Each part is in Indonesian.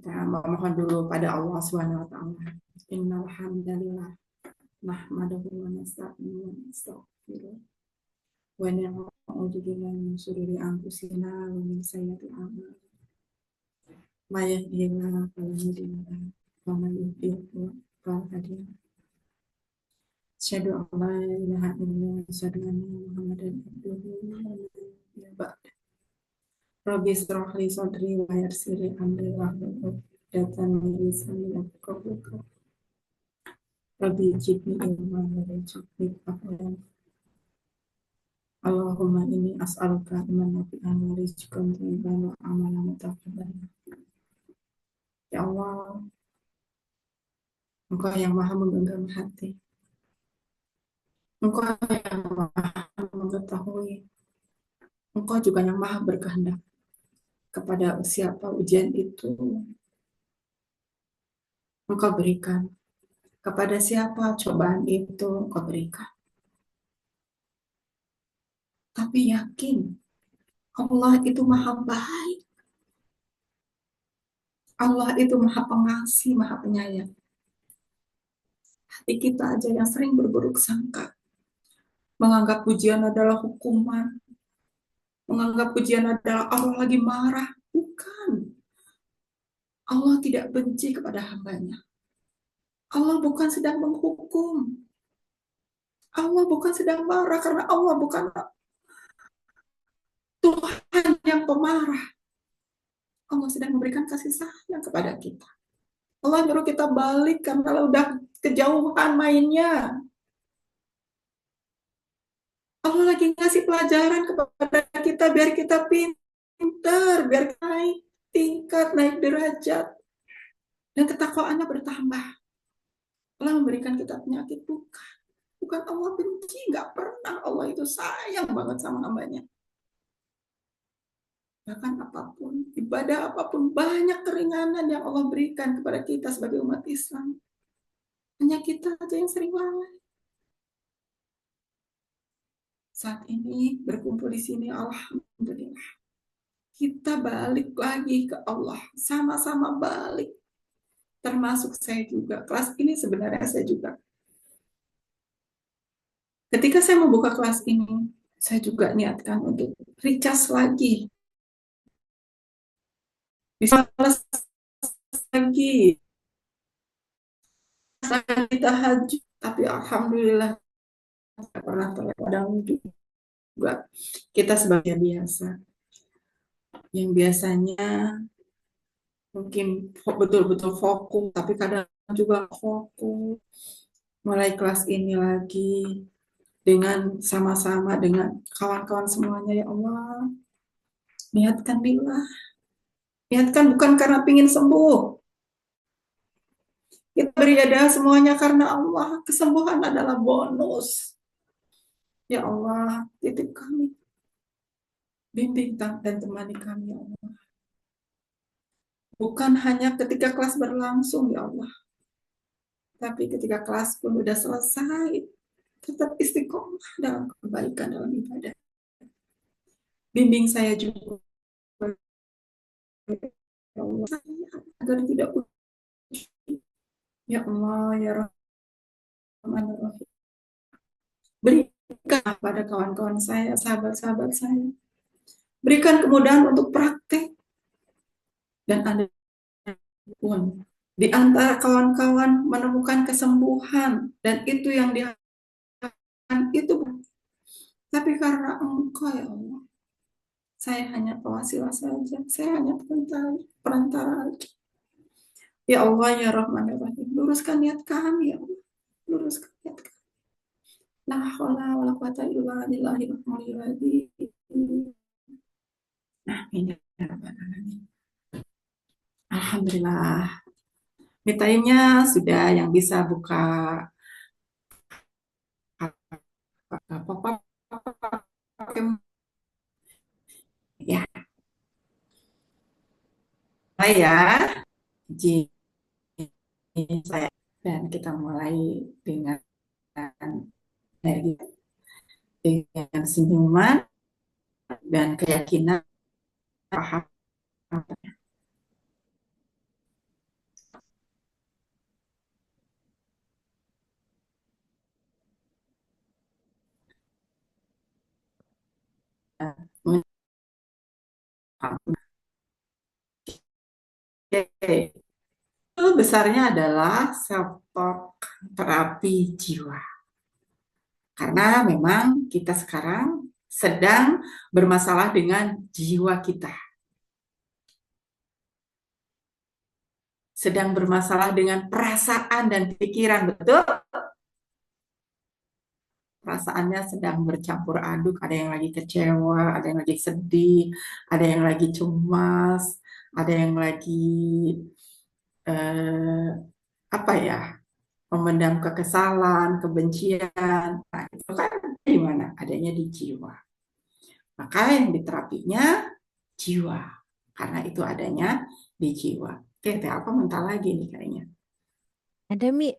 Kita memohon dulu pada Allah Subhanahu wa taala. Innal hamdalillah nahmaduhu wa nasta'inuhu wa nastaghfiruh wa na'udzu billahi min shururi anfusina wa min sayyiati a'malina. May yahdihillahu fala mudilla lahu wa may yudlil fala hadiya lahu. Asyhadu an la ilaha illallah wa asyhadu anna Muhammadan abduhu wa rasuluh. Rabbi israh li sadri wa yassir li amri wahlul 'uqdatam min lisani yafqahu qawli. Rabbi zidni ilman warzuqni fahman. Allahumma inni as'aluka ilman nafi'an wa rizqan thayyiban wa amalan mutaqabbalan. Ya Allah, Engkau yang Maha menggenggam hati. Engkau yang Maha mengetahui. Engkau juga yang Maha berkehendak. Kepada siapa ujian itu Engkau berikan. Kepada siapa cobaan itu Engkau berikan. Tapi yakin Allah itu Maha baik. Allah itu Maha pengasih, Maha penyayang. Hati kita aja yang sering berburuk sangka, menganggap pujian adalah hukuman, menganggap pujian adalah Allah lagi marah. Bukan. Allah tidak benci kepada hambanya. Allah bukan sedang menghukum. Allah bukan sedang marah karena Allah bukan Tuhan yang pemarah. Allah sedang memberikan kasih sayang kepada kita. Allah nyuruh kita balik karena udah kejauhan mainnya. Allah lagi ngasih pelajaran kepada kita biar kita pintar, biar naik tingkat, naik derajat, dan ketakwaannya bertambah. Allah memberikan kita penyakit, bukan Allah benci, nggak pernah. Allah itu sayang banget sama hambanya. Bahkan apapun, ibadah apapun, banyak keringanan yang Allah berikan kepada kita sebagai umat Islam. Hanya kita aja yang sering lalai. Saat ini berkumpul di sini, alhamdulillah. Kita balik lagi ke Allah, sama-sama balik. Termasuk saya juga. Kelas ini sebenarnya saya juga. Ketika saya membuka kelas ini, saya juga niatkan untuk recharge lagi. Bisa lagi. Saya tahajud, tapi alhamdulillah tidak pernah terkadang juga kita sebagai biasa. Yang biasanya mungkin betul-betul fokus, tapi kadang juga fokus. Mulai kelas ini lagi dengan sama-sama dengan kawan-kawan semuanya, ya Allah. Niatkan billah. Niatkan bukan karena ingin sembuh. Kita beribadah semuanya karena Allah. Kesembuhan adalah bonus. Ya Allah, titip kami. Bimbing dan temani kami, ya Allah. Bukan hanya ketika kelas berlangsung, ya Allah. Tapi ketika kelas pun sudah selesai, tetap istiqomah dalam kebaikan, dalam ibadah. Bimbing saya juga, ya Allah, agar tidak ya Allah, ya Rahman Rahim. Berikan pada kawan-kawan saya, sahabat-sahabat saya. Berikan kemudahan untuk praktek. Dan Anda pun di antara kawan-kawan menemukan kesembuhan. Dan itu yang diharapkan itu. Tapi karena Engkau, ya Allah, saya hanya pewasilah saja. Saya hanya perantara aja. Ya Allah, ya Rahman Rahim. Luruskan niat kami, ya Allah. Luruskan niat kami. La haula wala quwata illa billahil aliyyil azim. Nah, ini alhamdulillah. Mitainya sudah yang bisa buka ya, saya izin saya dan kita mulai dengan dengan senyuman dan keyakinan paham. Oke, itu besarnya adalah self-talk terapi jiwa. Karena memang kita sekarang sedang bermasalah dengan jiwa kita. Sedang bermasalah dengan perasaan dan pikiran, betul? Perasaannya sedang bercampur aduk, ada yang lagi kecewa, ada yang lagi sedih, ada yang lagi cemas, ada yang lagi eh, apa ya, memendam kekesalan, kebencian. Nah, itu kan di mana? Adanya di jiwa. Maka yang diterapinya jiwa, karena itu adanya di jiwa. Oke, teh apa mental lagi nih kayaknya. Ada Mi,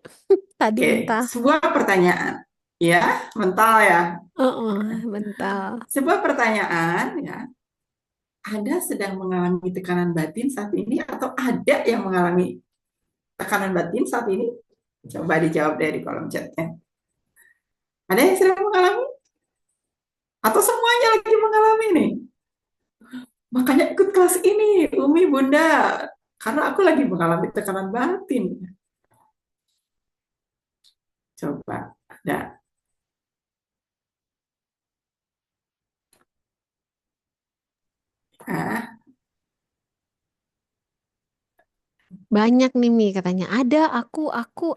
tadi Oke, mentah. sebuah pertanyaan. Ya, mental ya. Mental. Sebuah pertanyaan ya, Anda sedang mengalami tekanan batin saat ini atau ada yang mengalami tekanan batin saat ini? Coba dijawab dari kolom chatnya. Ada yang sedang mengalami atau semuanya lagi mengalami nih? Makanya ikut kelas ini, Umi, Bunda. Karena aku lagi mengalami tekanan batin. Coba, ada. Ah, Banyak nih Mi katanya. Ada, aku,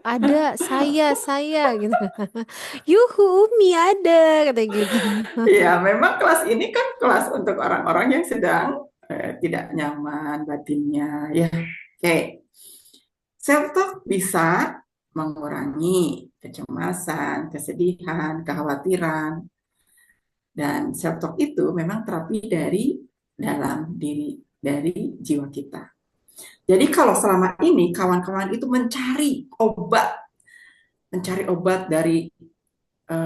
ada, saya gitu. Yuhu, Umi ada katanya gitu. ya, memang kelas ini kan kelas untuk orang-orang yang sedang tidak nyaman batinnya. Ya, oke. Self-talk bisa mengurangi kecemasan, kesedihan, kekhawatiran. Dan self-talk itu memang terapi dari dalam diri, dari jiwa kita. Jadi kalau selama ini kawan-kawan itu mencari obat dari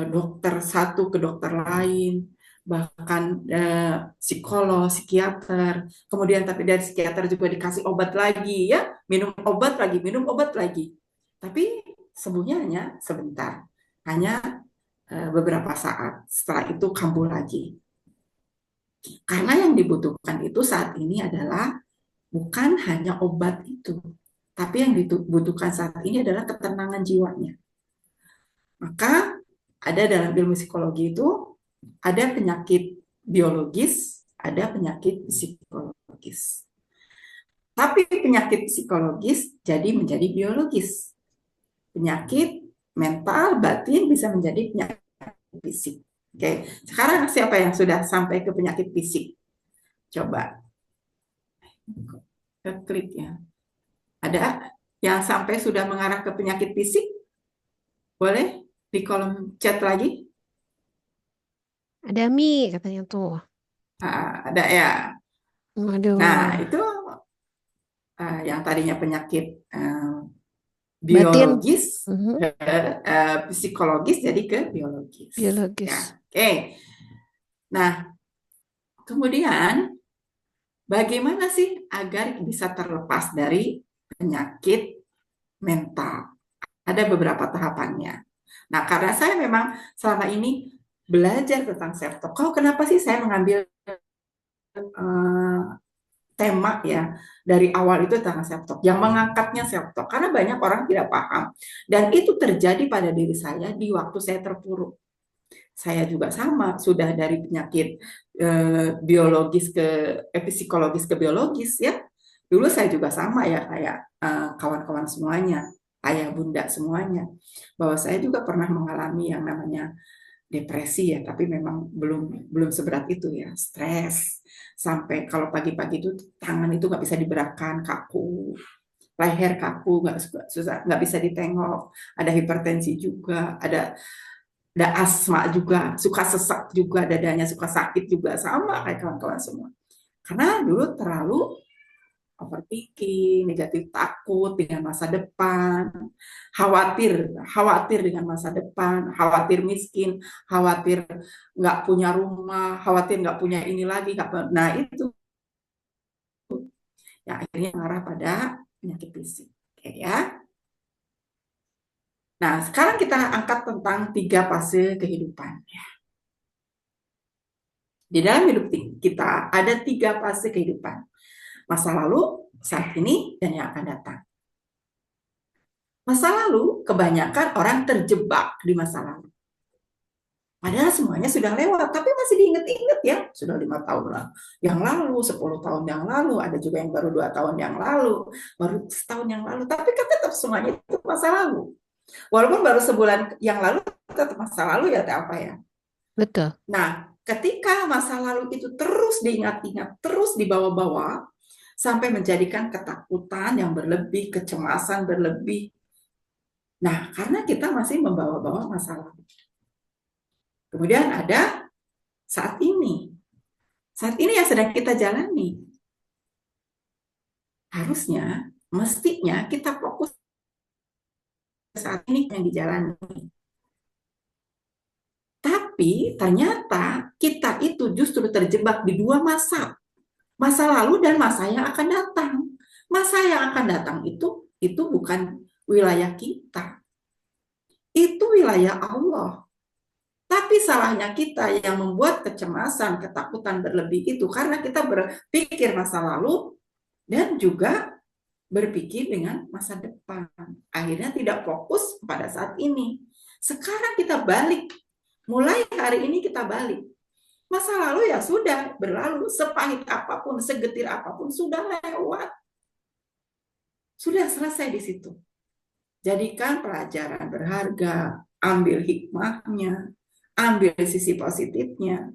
dokter satu ke dokter lain, bahkan psikolog, psikiater, kemudian tapi dari psikiater juga dikasih obat lagi ya, minum obat lagi. Tapi sembuhnya hanya sebentar, hanya beberapa saat. Setelah itu kambuh lagi. Karena yang dibutuhkan itu saat ini adalah bukan hanya obat itu, tapi yang dibutuhkan saat ini adalah ketenangan jiwanya. Maka ada dalam ilmu psikologi itu ada penyakit biologis, ada penyakit psikologis. Tapi penyakit psikologis jadi menjadi biologis. Penyakit mental, batin bisa menjadi penyakit fisik. Oke, sekarang siapa yang sudah sampai ke penyakit fisik? Coba klik ya. Ada yang sampai sudah mengarah ke penyakit fisik? Boleh di kolom chat lagi? Ada Mi katanya tuh. Ada ya. Nah, Waduh. itu yang tadinya penyakit Batin. biologis, Mhm. psikologis jadi ke biologis. Biologis. Ya, oke. Nah, kemudian bagaimana sih agar bisa terlepas dari penyakit mental? Ada beberapa tahapannya. Nah, karena saya memang selama ini belajar tentang self talk. Kau kenapa sih saya mengambil uh, tema ya dari awal itu tentang self talk, yang mengangkatnya self talk karena banyak orang tidak paham dan itu terjadi pada diri saya di waktu saya terpuruk. Saya juga sama, sudah dari penyakit biologis ke psikologis ke biologis ya. Dulu saya juga sama ya kayak kawan-kawan semuanya, ayah bunda semuanya, bahwa saya juga pernah mengalami yang namanya depresi ya, tapi memang belum belum seberat itu ya, stres sampai kalau pagi-pagi itu tangan itu nggak bisa digerakkan, kaku, leher kaku, nggak susah, nggak bisa ditengok, ada hipertensi juga, ada asma juga, suka sesak juga, dadanya suka sakit juga, sama kayak kawan-kawan semua. Karena dulu terlalu overthinking, negatif, takut dengan masa depan, khawatir, khawatir dengan masa depan, khawatir miskin, khawatir nggak punya rumah, khawatir nggak punya ini lagi, nah itu yang akhirnya mengarah pada penyakit fisik. Oke ya. Nah, sekarang kita angkat tentang 3 fase kehidupan. Di dalam hidup kita ada 3 fase kehidupan. Masa lalu, saat ini, dan yang akan datang. Masa lalu, kebanyakan orang terjebak di masa lalu. Padahal semuanya sudah lewat, tapi masih diinget-inget ya. Sudah 5 tahun lah yang lalu, 10 tahun yang lalu, ada juga yang baru 2 tahun yang lalu, baru setahun yang lalu. Tapi kan tetap semuanya itu masa lalu. Walaupun baru sebulan yang lalu, tetap masa lalu ya, apa ya. Betul. Nah, ketika masa lalu itu terus diingat-ingat, terus dibawa-bawa, sampai menjadikan ketakutan yang berlebih, kecemasan berlebih. Nah, karena kita masih membawa-bawa masa lalu. Kemudian ada saat ini. Saat ini yang sedang kita jalani. Harusnya, mestinya kita fokus saat ini yang dijalani. Tapi ternyata kita itu justru terjebak di 2 masa. Masa lalu dan masa yang akan datang. Masa yang akan datang itu bukan wilayah kita. Itu wilayah Allah. Tapi salahnya kita yang membuat kecemasan, ketakutan berlebih itu karena kita berpikir masa lalu dan juga berpikir dengan masa depan. Akhirnya tidak fokus pada saat ini. Sekarang kita balik. Mulai hari ini kita balik. Masa lalu ya sudah berlalu, sepahit apapun, segetir apapun sudah lewat. Sudah selesai di situ. Jadikan pelajaran berharga, ambil hikmahnya, ambil sisi positifnya.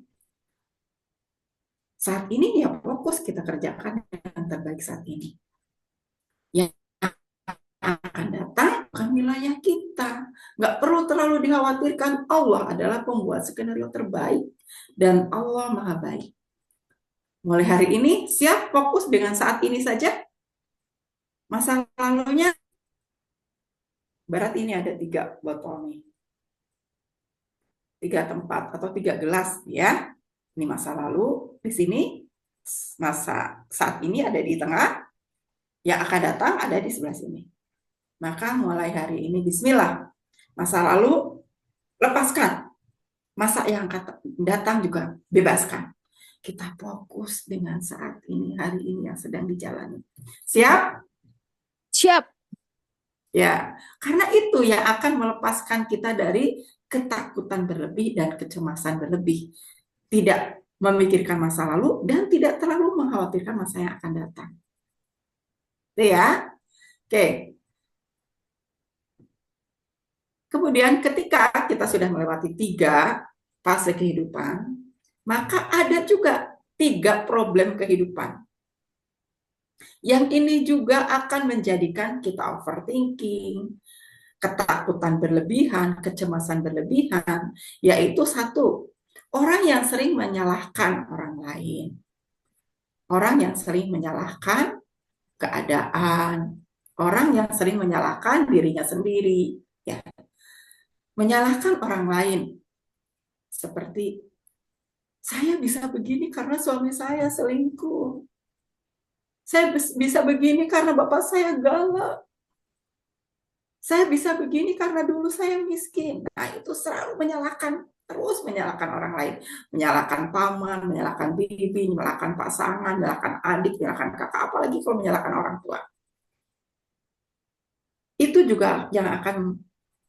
Saat ini ya fokus kita kerjakan yang terbaik saat ini. Yang akan datang bukan wilayah kita. Nggak perlu terlalu dikhawatirkan. Allah adalah pembuat skenario terbaik dan Allah maha baik. Mulai hari ini siap fokus dengan saat ini saja. Masa lalunya berat ini ada 3 botol nih. 3 tempat atau 3 gelas ya. Ini masa lalu, di sini masa saat ini ada di tengah, yang akan datang ada di sebelah sini. Maka mulai hari ini bismillah. Masa lalu lepaskan. Masa yang akan datang juga bebaskan. Kita fokus dengan saat ini, hari ini yang sedang dijalani. Siap? Siap. Ya, karena itu yang akan melepaskan kita dari ketakutan berlebih dan kecemasan berlebih. Tidak memikirkan masa lalu dan tidak terlalu mengkhawatirkan masa yang akan datang. Itu ya. Oke. Kemudian ketika kita sudah melewati 3 fase kehidupan, maka ada juga 3 problem kehidupan. Yang ini juga akan menjadikan kita overthinking, ketakutan berlebihan, kecemasan berlebihan, yaitu 1, orang yang sering menyalahkan orang lain. Orang yang sering menyalahkan keadaan, orang yang sering menyalahkan dirinya sendiri, ya. Menyalahkan orang lain. Seperti saya bisa begini karena suami saya selingkuh. Saya bisa begini karena bapak saya galak. Saya bisa begini karena dulu saya miskin. Nah, itu selalu menyalahkan, terus menyalahkan orang lain. Menyalahkan paman, menyalahkan bibi, menyalahkan pasangan, menyalahkan adik, menyalahkan kakak, apalagi kalau menyalahkan orang tua. Itu juga yang akan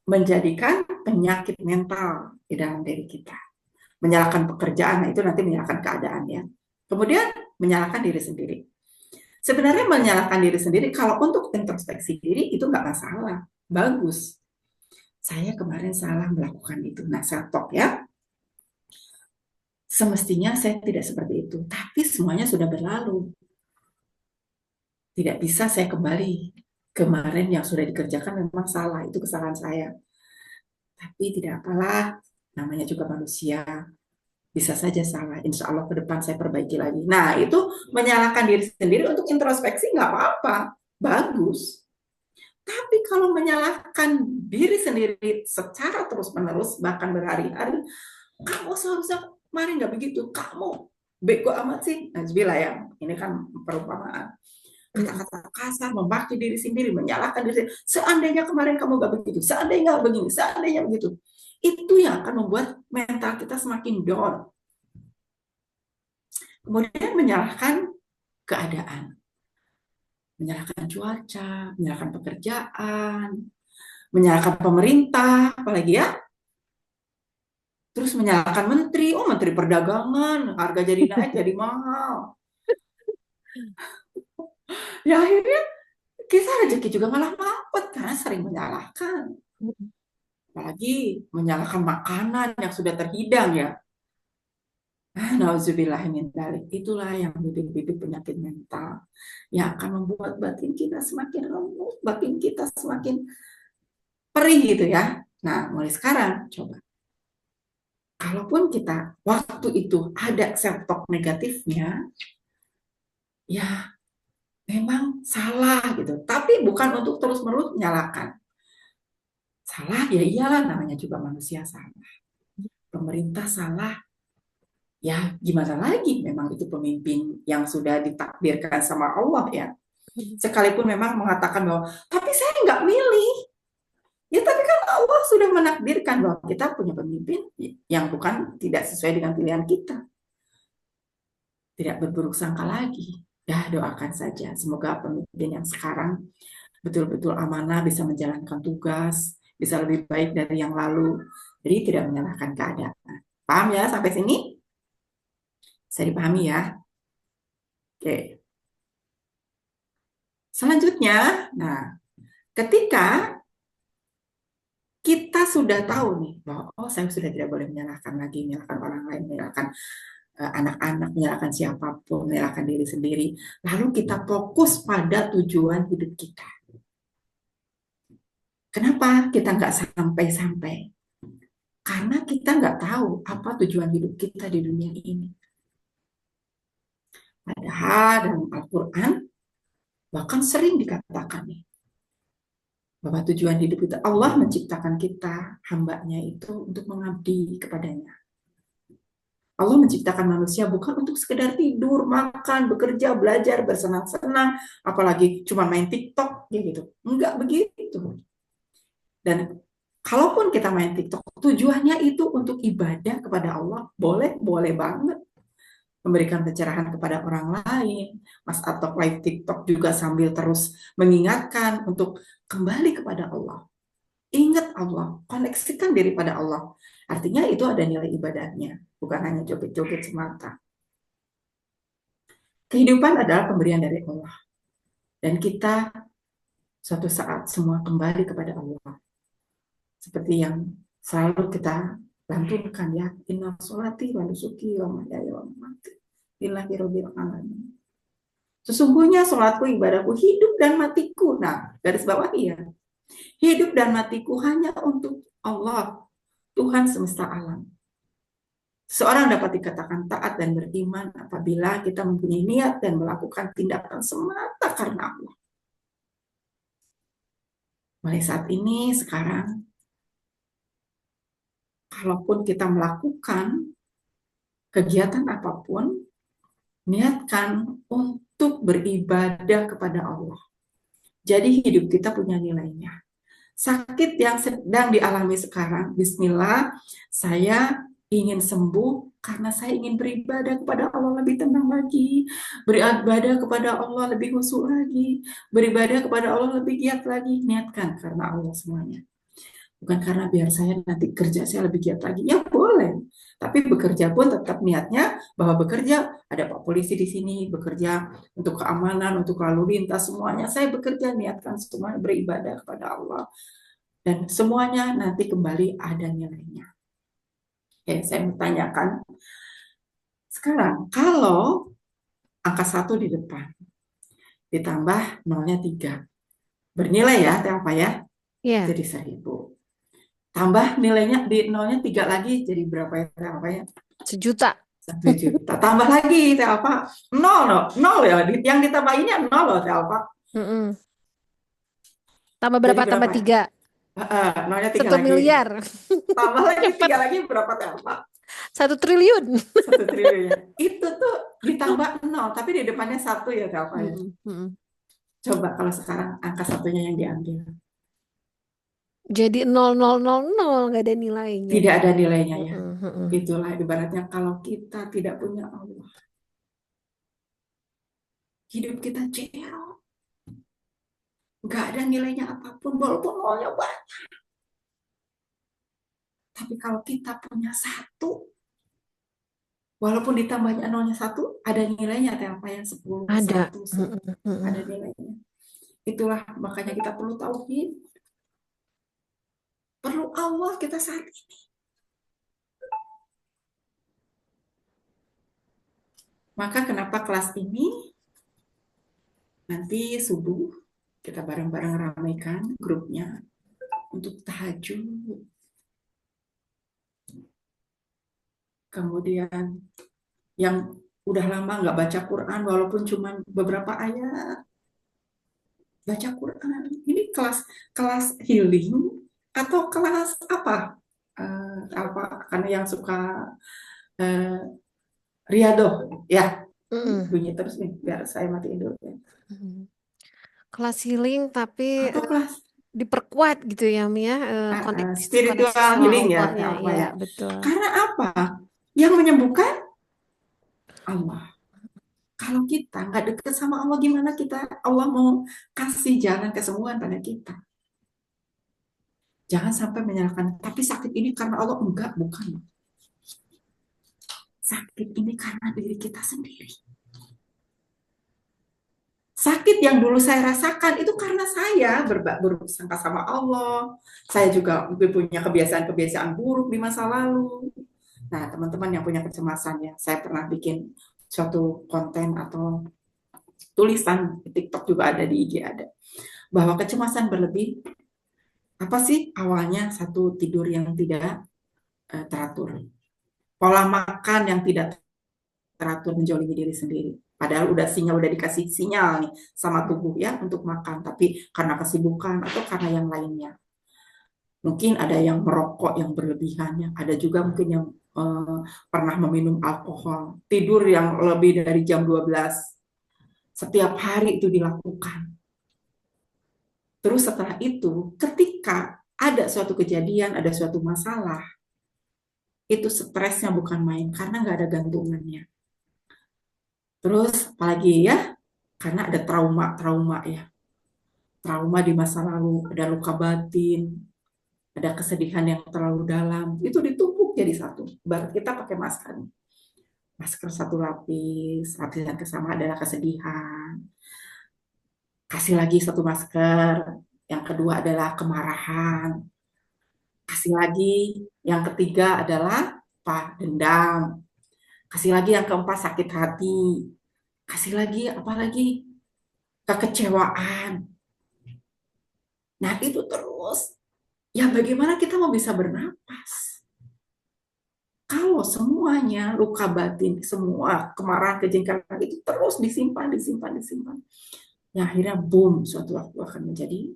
menjadikan penyakit mental di dalam diri kita. Menyalahkan pekerjaan, nah itu nanti menyalahkan keadaannya. Kemudian menyalahkan diri sendiri. Sebenarnya menyalahkan diri sendiri, kalau untuk introspeksi diri itu nggak masalah. Bagus. Saya kemarin salah melakukan itu. Nah, saya stop ya. Semestinya saya tidak seperti itu. Tapi semuanya sudah berlalu. Tidak bisa saya kembali. Kemarin yang sudah dikerjakan memang salah. Itu kesalahan saya. Tapi tidak apalah. Namanya juga manusia. Bisa saja salah. Insya Allah ke depan saya perbaiki lagi. Nah, itu menyalahkan diri sendiri untuk introspeksi nggak apa-apa. Bagus. Tapi kalau menyalahkan diri sendiri secara terus-menerus, bahkan berhari-hari, kamu seharusnya kemarin nggak begitu, kamu bego amat sih. Najbilah ya, ini kan perumpamaan. Kata-kata kasar, memaki diri sendiri, menyalahkan diri sendiri. Seandainya kemarin kamu nggak begitu, seandainya nggak begini, seandainya begitu. Itu yang akan membuat mental kita semakin down. Kemudian menyalahkan keadaan, menyalahkan cuaca, menyalahkan pekerjaan, menyalahkan pemerintah, apalagi ya, terus menyalahkan menteri, oh menteri perdagangan, harga jadi naik, jadi mahal. Ya akhirnya kita rezeki juga malah mampet karena sering menyalahkan. Apalagi menyalahkan makanan yang sudah terhidang ya. Nauzubillah min dzalik. Itulah yang bibit-bibit penyakit mental yang akan membuat batin kita semakin lemah, batin kita semakin perih gitu ya. Nah, mulai sekarang coba. Kalaupun kita waktu itu ada self talk negatifnya, ya memang salah gitu. Tapi bukan untuk terus-menerus menyalahkan. Salah ya iyalah, namanya juga manusia salah. Pemerintah salah, ya gimana lagi, memang itu pemimpin yang sudah ditakdirkan sama Allah ya. Sekalipun memang mengatakan bahwa tapi saya nggak milih, ya tapi kan Allah sudah menakdirkan bahwa kita punya pemimpin yang bukan tidak sesuai dengan pilihan kita. Tidak berburuk sangka lagi, ya doakan saja semoga pemimpin yang sekarang betul-betul amanah, bisa menjalankan tugas, bisa lebih baik dari yang lalu, jadi tidak menyalahkan keadaan. Paham ya sampai sini? Bisa dipahami ya? Oke. Selanjutnya, nah, ketika kita sudah tahu nih bahwa oh saya sudah tidak boleh menyalahkan lagi, menyalahkan orang lain, menyalahkan anak-anak, menyalahkan siapapun, menyalahkan diri sendiri. Lalu kita fokus pada tujuan hidup kita. Kenapa kita nggak sampai-sampai? Karena kita nggak tahu apa tujuan hidup kita di dunia ini. Padahal dalam Al-Quran bahkan sering dikatakan nih, bahwa tujuan hidup itu Allah menciptakan kita, hambanya itu untuk mengabdi kepadanya. Allah menciptakan manusia bukan untuk sekedar tidur, makan, bekerja, belajar, bersenang-senang, apalagi cuma main TikTok, ya gitu. Enggak begitu. Dan kalaupun kita main TikTok, tujuannya itu untuk ibadah kepada Allah, boleh banget. Memberikan pencerahan kepada orang lain, Mas Atok live TikTok juga sambil terus mengingatkan untuk kembali kepada Allah. Ingat Allah, koneksikan diri pada Allah. Artinya itu ada nilai ibadahnya, bukan hanya joget-joget semata. Kehidupan adalah pemberian dari Allah. Dan kita suatu saat semua kembali kepada Allah. Seperti yang selalu kita lantunkan ya, inna sholati wa nusuki wa mahyaya wa mamati lillahi rabbil alamin. Sesungguhnya sholatku, ibadahku, hidup dan matiku. Nah, garis bawah ya. Hidup dan matiku hanya untuk Allah, Tuhan semesta alam. Seorang dapat dikatakan taat dan beriman apabila kita mempunyai niat dan melakukan tindakan semata karena Allah. Mulai saat ini, sekarang, kalaupun kita melakukan kegiatan apapun, niatkan untuk beribadah kepada Allah. Jadi hidup kita punya nilainya. Sakit yang sedang dialami sekarang, bismillah, saya ingin sembuh karena saya ingin beribadah kepada Allah lebih tenang lagi, beribadah kepada Allah lebih khusyuk lagi, beribadah kepada Allah lebih giat lagi. Niatkan karena Allah semuanya. Bukan karena biar saya nanti kerja saya lebih giat lagi. Ya boleh. Tapi bekerja pun tetap niatnya bahwa bekerja, ada Pak Polisi di sini, bekerja untuk keamanan, untuk lalu lintas, semuanya. Saya bekerja, niatkan semuanya beribadah kepada Allah. Dan semuanya nanti kembali ada nilainya. Oke, saya mau tanyakan. Sekarang, kalau angka 1 di depan, ditambah nolnya 3. Bernilai ya, apa ya? Ya, Jadi 1000. Tambah nilainya di nolnya 3 lagi, jadi berapa ya? Apa ya? 1 juta. 1 juta. Tambah lagi, apa? Nol, no. Nol ya. Yang ditambah ini 0 loh, apa? Mm-mm. Tambah Jadi berapa? Tambah berapa ya? 3. Nolnya 3 Satu lagi. miliar. Tambah lagi Cepet. 3 lagi berapa, apa? 1 triliun. 1 triliun ya. Itu tuh ditambah 0, tapi di depannya 1 ya, apa ya? Mm-mm, mm-mm. Coba kalau sekarang angka satunya yang diambil. Jadi 0,000 nggak ada nilainya. Tidak ada nilainya ya. Mm-mm, mm-mm. Itulah ibaratnya kalau kita tidak punya Allah. hidup kita zero, nggak ada nilainya apapun, walaupun nolnya banyak. Tapi kalau kita punya satu, walaupun ditambahnya nolnya satu, ada nilainya, apa yang 10, Ada. 100, Mm-mm, ada mm-mm. nilainya. Itulah makanya kita perlu tauhid, perlu Allah kita saat ini. Maka kenapa kelas ini nanti subuh kita bareng-bareng ramaikan grupnya untuk tahajud. Kemudian yang udah lama nggak baca Quran, walaupun cuma beberapa ayat, baca Quran. Ini kelas kelas healing atau kelas apa? Apa karena yang suka eh, riadoh ya. Mm-mm, Bunyi terus nih biar saya matiin dulu ya. mm-mm. Kelas healing tapi Atau kelas diperkuat gitu ya Mia, koneksi spiritual sama healing ya, Allahnya apa ya ya? betul. Karena apa? Yang menyembuhkan Allah. Kalau kita nggak deket sama Allah, gimana kita Allah mau kasih jalan kesembuhan pada kita? Jangan sampai menyalahkan. Tapi sakit ini karena Allah, enggak, bukan. Sakit ini karena diri kita sendiri. Sakit yang dulu saya rasakan itu karena saya bersangka sama Allah. Saya juga punya kebiasaan-kebiasaan buruk di masa lalu. Nah, teman-teman yang punya kecemasan ya, saya pernah bikin suatu konten atau tulisan di TikTok juga ada, di IG ada, bahwa kecemasan berlebih apa sih awalnya? Satu, tidur yang tidak teratur, pola makan yang tidak teratur, menjolimi diri sendiri. Padahal udah dikasih sinyal nih sama tubuh ya untuk makan, tapi karena kesibukan atau karena yang lainnya. Mungkin ada yang merokok yang berlebihannya, ada juga mungkin yang eh, pernah meminum alkohol, tidur yang lebih dari jam 12. Setiap hari itu dilakukan. Terus setelah itu, ketika ada suatu kejadian, ada suatu masalah, itu stresnya bukan main karena nggak ada gantungannya. Terus apalagi ya, karena ada trauma-trauma ya, trauma di masa lalu, ada luka batin, ada kesedihan yang terlalu dalam, itu ditumpuk jadi satu. Baru kita pakai masker, masker satu lapis, lapis yang sama adalah kesedihan. Kasih lagi satu masker, yang kedua adalah kemarahan. Kasih lagi, yang ketiga adalah apa? Dendam. Kasih lagi yang keempat sakit hati. Kasih lagi apa lagi? Kekecewaan. Nah, itu terus. Ya bagaimana kita mau bisa bernapas? Kalau semuanya luka batin, semua kemarahan, kejengkelan itu terus disimpan, disimpan, disimpan. Ya akhirnya boom, suatu waktu akan menjadi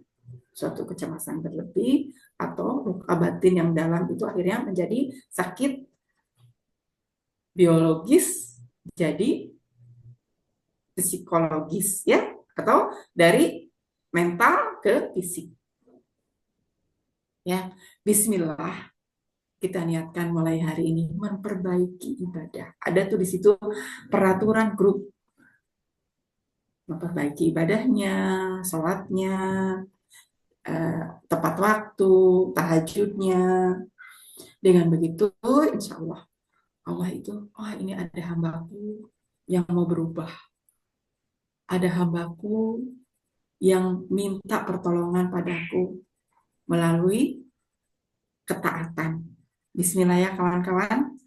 suatu kecemasan berlebih atau luka batin yang dalam itu akhirnya menjadi sakit biologis, jadi psikologis ya, atau dari mental ke fisik. Ya, bismillah, kita niatkan mulai hari ini memperbaiki ibadah. Ada tuh di situ peraturan grup, memperbaiki ibadahnya, sholatnya, tepat waktu, tahajudnya. Dengan begitu, insya Allah, Allah itu, oh ini ada hambaku yang mau berubah. Ada hambaku yang minta pertolongan padaku melalui ketaatan. Bismillah ya kawan-kawan,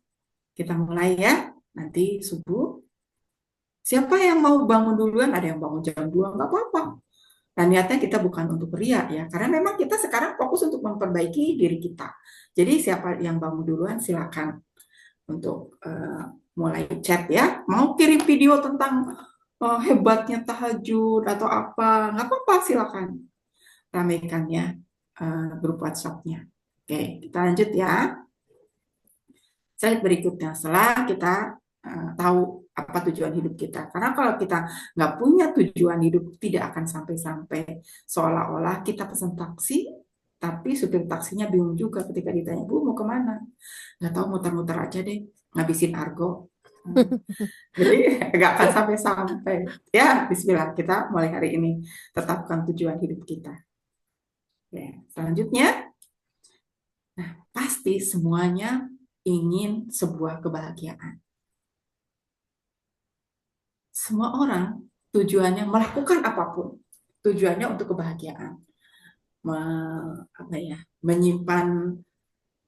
kita mulai ya. Nanti subuh, siapa yang mau bangun duluan, ada yang bangun jam 2, nggak apa-apa. Dan niatnya kita bukan untuk ria ya, karena memang kita sekarang fokus untuk memperbaiki diri kita. Jadi siapa yang bangun duluan silakan untuk mulai chat ya. Mau kirim video tentang hebatnya tahajud atau apa, nggak apa-apa, silakan ramaikan ya grup WhatsApp-nya. Oke, kita lanjut ya. Slide berikutnya, setelah kita tahu apa tujuan hidup kita. Karena kalau kita nggak punya tujuan hidup, tidak akan sampai-sampai. Seolah-olah kita pesan taksi, tapi supir taksinya bingung juga ketika ditanya, Bu mau kemana? Nggak tahu, muter-muter aja deh, ngabisin argo. Jadi nggak akan sampai-sampai. Ya, Bismillah, kita mulai hari ini tetapkan tujuan hidup kita. Ya, selanjutnya, pasti semuanya ingin sebuah kebahagiaan. Semua orang tujuannya melakukan apapun, tujuannya untuk kebahagiaan. Menyimpan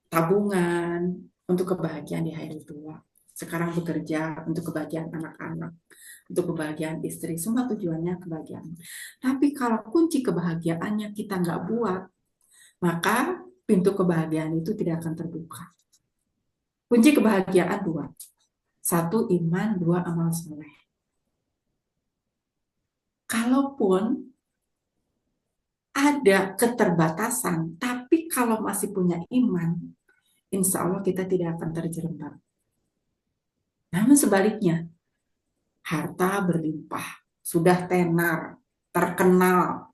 tabungan untuk kebahagiaan di hari tua. Sekarang bekerja untuk kebahagiaan anak-anak, untuk kebahagiaan istri, semua tujuannya kebahagiaan. Tapi kalau kunci kebahagiaannya kita nggak buat, maka pintu kebahagiaan itu tidak akan terbuka. Kunci kebahagiaan dua. Satu, iman. Dua, amal soleh. Kalaupun ada keterbatasan, tapi kalau masih punya iman, insya Allah kita tidak akan terjerembab. Namun sebaliknya, harta berlimpah, sudah tenar, terkenal.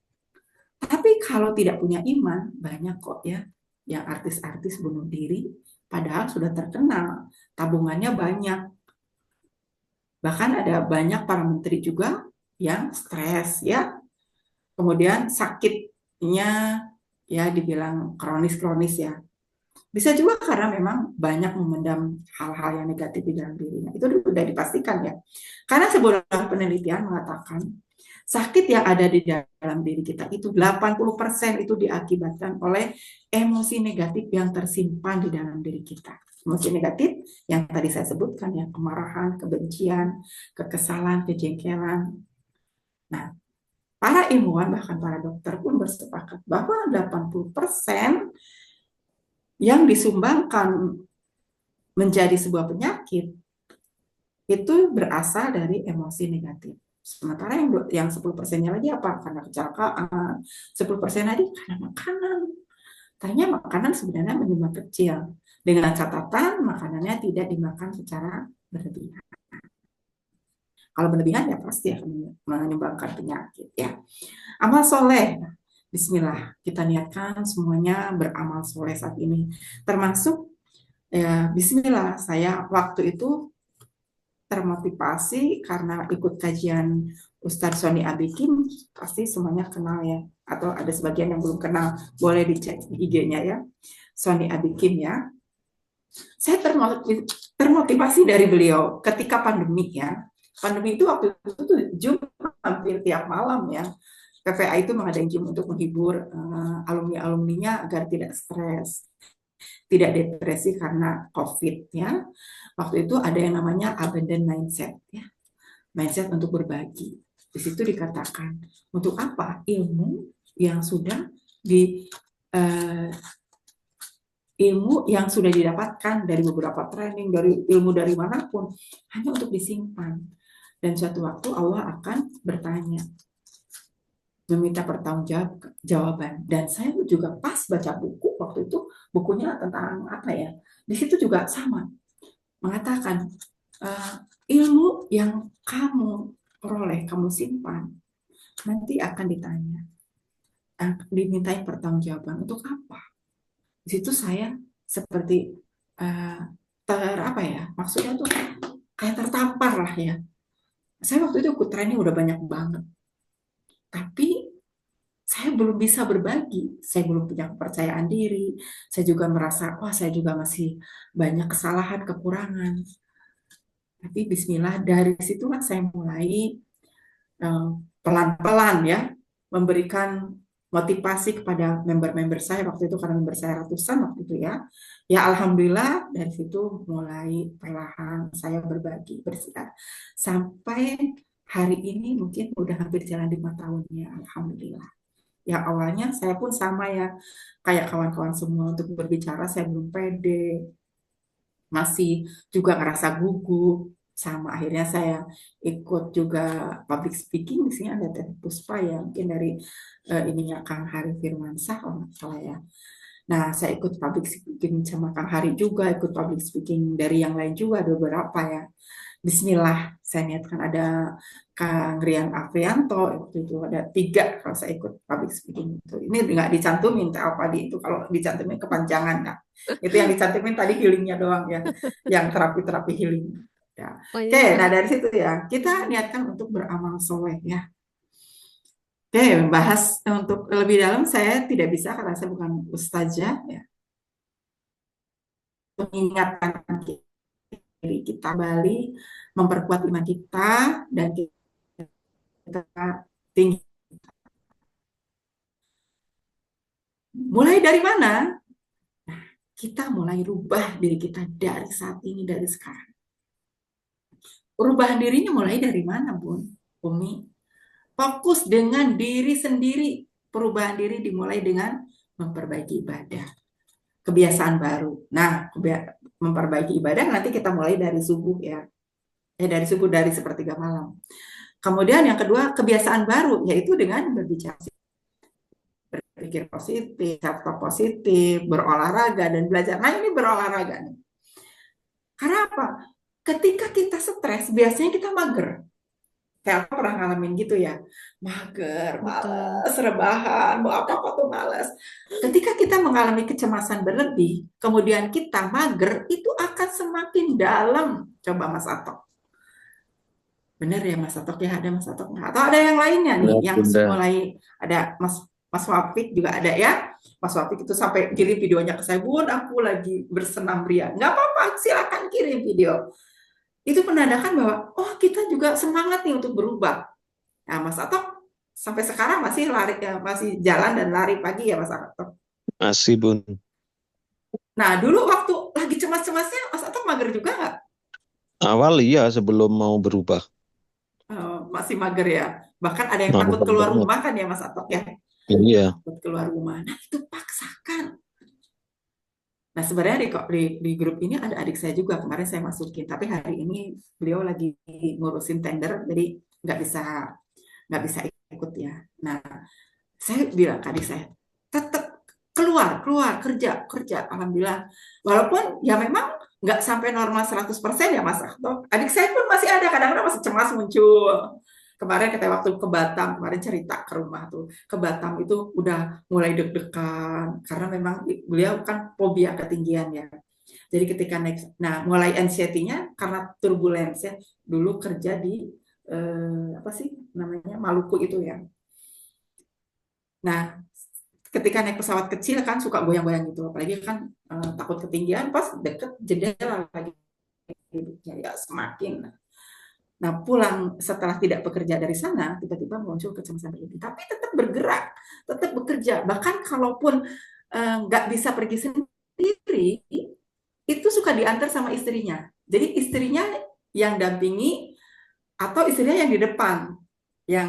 Tapi kalau tidak punya iman, banyak kok ya yang artis-artis bunuh diri, padahal sudah terkenal, tabungannya banyak. Bahkan ada banyak para menteri juga yang stres ya, kemudian sakitnya ya dibilang kronis-kronis ya. Bisa juga karena memang banyak memendam hal-hal yang negatif di dalam dirinya. Itu sudah dipastikan ya. Karena sebuah penelitian mengatakan sakit yang ada di dalam diri kita itu 80% itu diakibatkan oleh emosi negatif yang tersimpan di dalam diri kita. Emosi negatif yang tadi saya sebutkan ya, kemarahan, kebencian, kekesalan, kejengkelan. Nah, para ilmuwan bahkan para dokter pun bersepakat bahwa 80% yang disumbangkan menjadi sebuah penyakit itu berasal dari emosi negatif. Sementara yang 10%-nya lagi apa? Karena kecelakaan. 10% lagi karena makanan. Tanya makanan sebenarnya menyumbang kecil. Dengan catatan makanannya tidak dimakan secara berlebihan. Kalau berlebihan ya pasti akan menyumbangkan penyakit ya. Amal soleh. Bismillah, kita niatkan semuanya beramal soleh saat ini. Termasuk ya, Bismillah, saya waktu itu termotivasi karena ikut kajian Ustadz Sony Abikin, pasti semuanya kenal ya, atau ada sebagian yang belum kenal, boleh dicek di IG-nya ya, Sony Abikin ya. Saya termotivasi dari beliau ketika pandemi ya. Pandemi itu waktu itu tuh Zoom hampir tiap malam ya. PPA itu mengadakan Zoom untuk menghibur alumni-alumninya agar tidak stres, tidak depresi karena COVID ya. Waktu itu ada yang namanya abundant mindset ya. Mindset untuk berbagi. Di situ dikatakan untuk apa? Ilmu yang sudah ilmu yang sudah didapatkan dari beberapa training, dari ilmu dari manapun, hanya untuk disimpan. Dan suatu waktu Allah akan bertanya, meminta pertanggungjawaban. Dan saya juga pas baca buku waktu itu, bukunya tentang apa ya? Di situ juga sama, mengatakan ilmu yang kamu peroleh, kamu simpan, nanti akan ditanya, dimintain pertanggungjawaban untuk apa? Di situ saya seperti apa ya? Maksudnya tuh kayak tertampar lah ya. Saya waktu itu ikut training udah banyak banget, tapi saya belum bisa berbagi, saya belum punya kepercayaan diri, saya juga merasa, wah saya juga masih banyak kesalahan, kekurangan. Tapi bismillah, dari situlah saya mulai pelan-pelan ya, memberikan motivasi kepada member-member saya waktu itu, karena member saya ratusan waktu itu ya. Ya alhamdulillah dari situ mulai perlahan saya berbagi, bersiar. Sampai hari ini mungkin udah hampir jalan 5 tahunnya, alhamdulillah. Yang awalnya saya pun sama ya, kayak kawan-kawan semua untuk berbicara saya belum pede, masih juga ngerasa gugup. Sama akhirnya saya ikut juga public speaking. Di sini ada Teh Puspa ya, mungkin dari ininya Kang Hari Firmansyah kalau nggak salah ya. Nah, saya ikut public speaking sama Kang Hari juga, ikut public speaking dari yang lain juga, ada beberapa ya. Bismillah, saya niatkan ada Kang Rian Afrianto, waktu itu ada 3 kalau saya ikut public speaking itu. Ini nggak dicantumin apa di itu, kalau dicantumin kepanjangan. Nah, itu yang dicantumin tadi healingnya doang ya, yang terapi-terapi healing. Ya. Oke, Pokoknya nah dari situ ya, kita niatkan untuk beramal soleh ya. Oke, bahas untuk lebih dalam saya tidak bisa karena saya bukan ustazah ya. Mengingatkan diri kita kembali, memperkuat iman kita dan kita tinggi. Mulai dari mana? Kita mulai rubah diri kita dari saat ini, dari sekarang. Rubah dirinya mulai dari mana, Bun? Umi? Fokus dengan diri sendiri. Perubahan diri dimulai dengan memperbaiki ibadah. Kebiasaan baru. Nah, memperbaiki ibadah nanti kita mulai dari subuh ya. Dari subuh, dari sepertiga malam. Kemudian yang kedua, kebiasaan baru, yaitu dengan berbicara, berpikir positif, self positif, berolahraga, dan belajar. Nah, ini berolahraga nih. Karena apa? Ketika kita stres, biasanya kita mager. Kayak aku pernah ngalamin gitu ya. Mager, betul. malas, rebahan, mau apa-apa tuh malas. Ketika kita mengalami kecemasan berlebih, kemudian kita mager, itu akan semakin dalam. Coba Mas Atok. Bener ya Mas Atok ya, ada Mas Atok nggak? Atau ada yang lainnya nih, Benar, yang Bunda. mulai ada Mas Wapik juga ada ya. Mas Wapik itu sampai kirim videonya ke saya, Bun, aku lagi bersenam ria. Nggak apa-apa, silakan kirim video. Itu menandakan bahwa, oh kita juga semangat nih untuk berubah. Nah Mas Atok sampai sekarang masih lari, masih jalan dan lari pagi ya Mas Atok. Masih, Bun. Nah dulu waktu lagi cemas-cemasnya Mas Atok mager juga nggak? Awal iya sebelum mau berubah. Masih mager ya. Bahkan ada yang takut Mager keluar banget. rumah kan ya Mas Atok ya. Iya. Takut keluar rumah. Nah itu paksakan. Nah, sebenarnya di grup ini ada adik saya juga, kemarin saya masukin, tapi hari ini beliau lagi ngurusin tender, jadi nggak bisa nggak bisa ikut ya. Nah, saya bilang ke adik saya, tetap keluar, keluar, kerja, kerja. Alhamdulillah. Walaupun ya memang nggak sampai normal 100% ya Mas Akto. Adik saya pun masih ada, kadang-kadang masih cemas muncul. Kemarin kita waktu ke Batam, kemarin cerita ke rumah tuh. Ke Batam itu udah mulai deg-degan, karena memang beliau kan fobia ketinggian ya. Jadi ketika naik, nah mulai anxiety-nya karena turbulence ya. Dulu kerja di apa sih namanya Maluku itu ya. Nah, ketika naik pesawat kecil kan suka goyang-goyang gitu, apalagi kan takut ketinggian, pas deket jendela lagi hidupnya ya semakin. Nah pulang setelah tidak bekerja dari sana, tiba-tiba muncul kecemasan berlebih. Tapi tetap bergerak, tetap bekerja. Bahkan kalaupun nggak bisa pergi sendiri, itu suka diantar sama istrinya. Jadi istrinya yang dampingi atau istrinya yang di depan, yang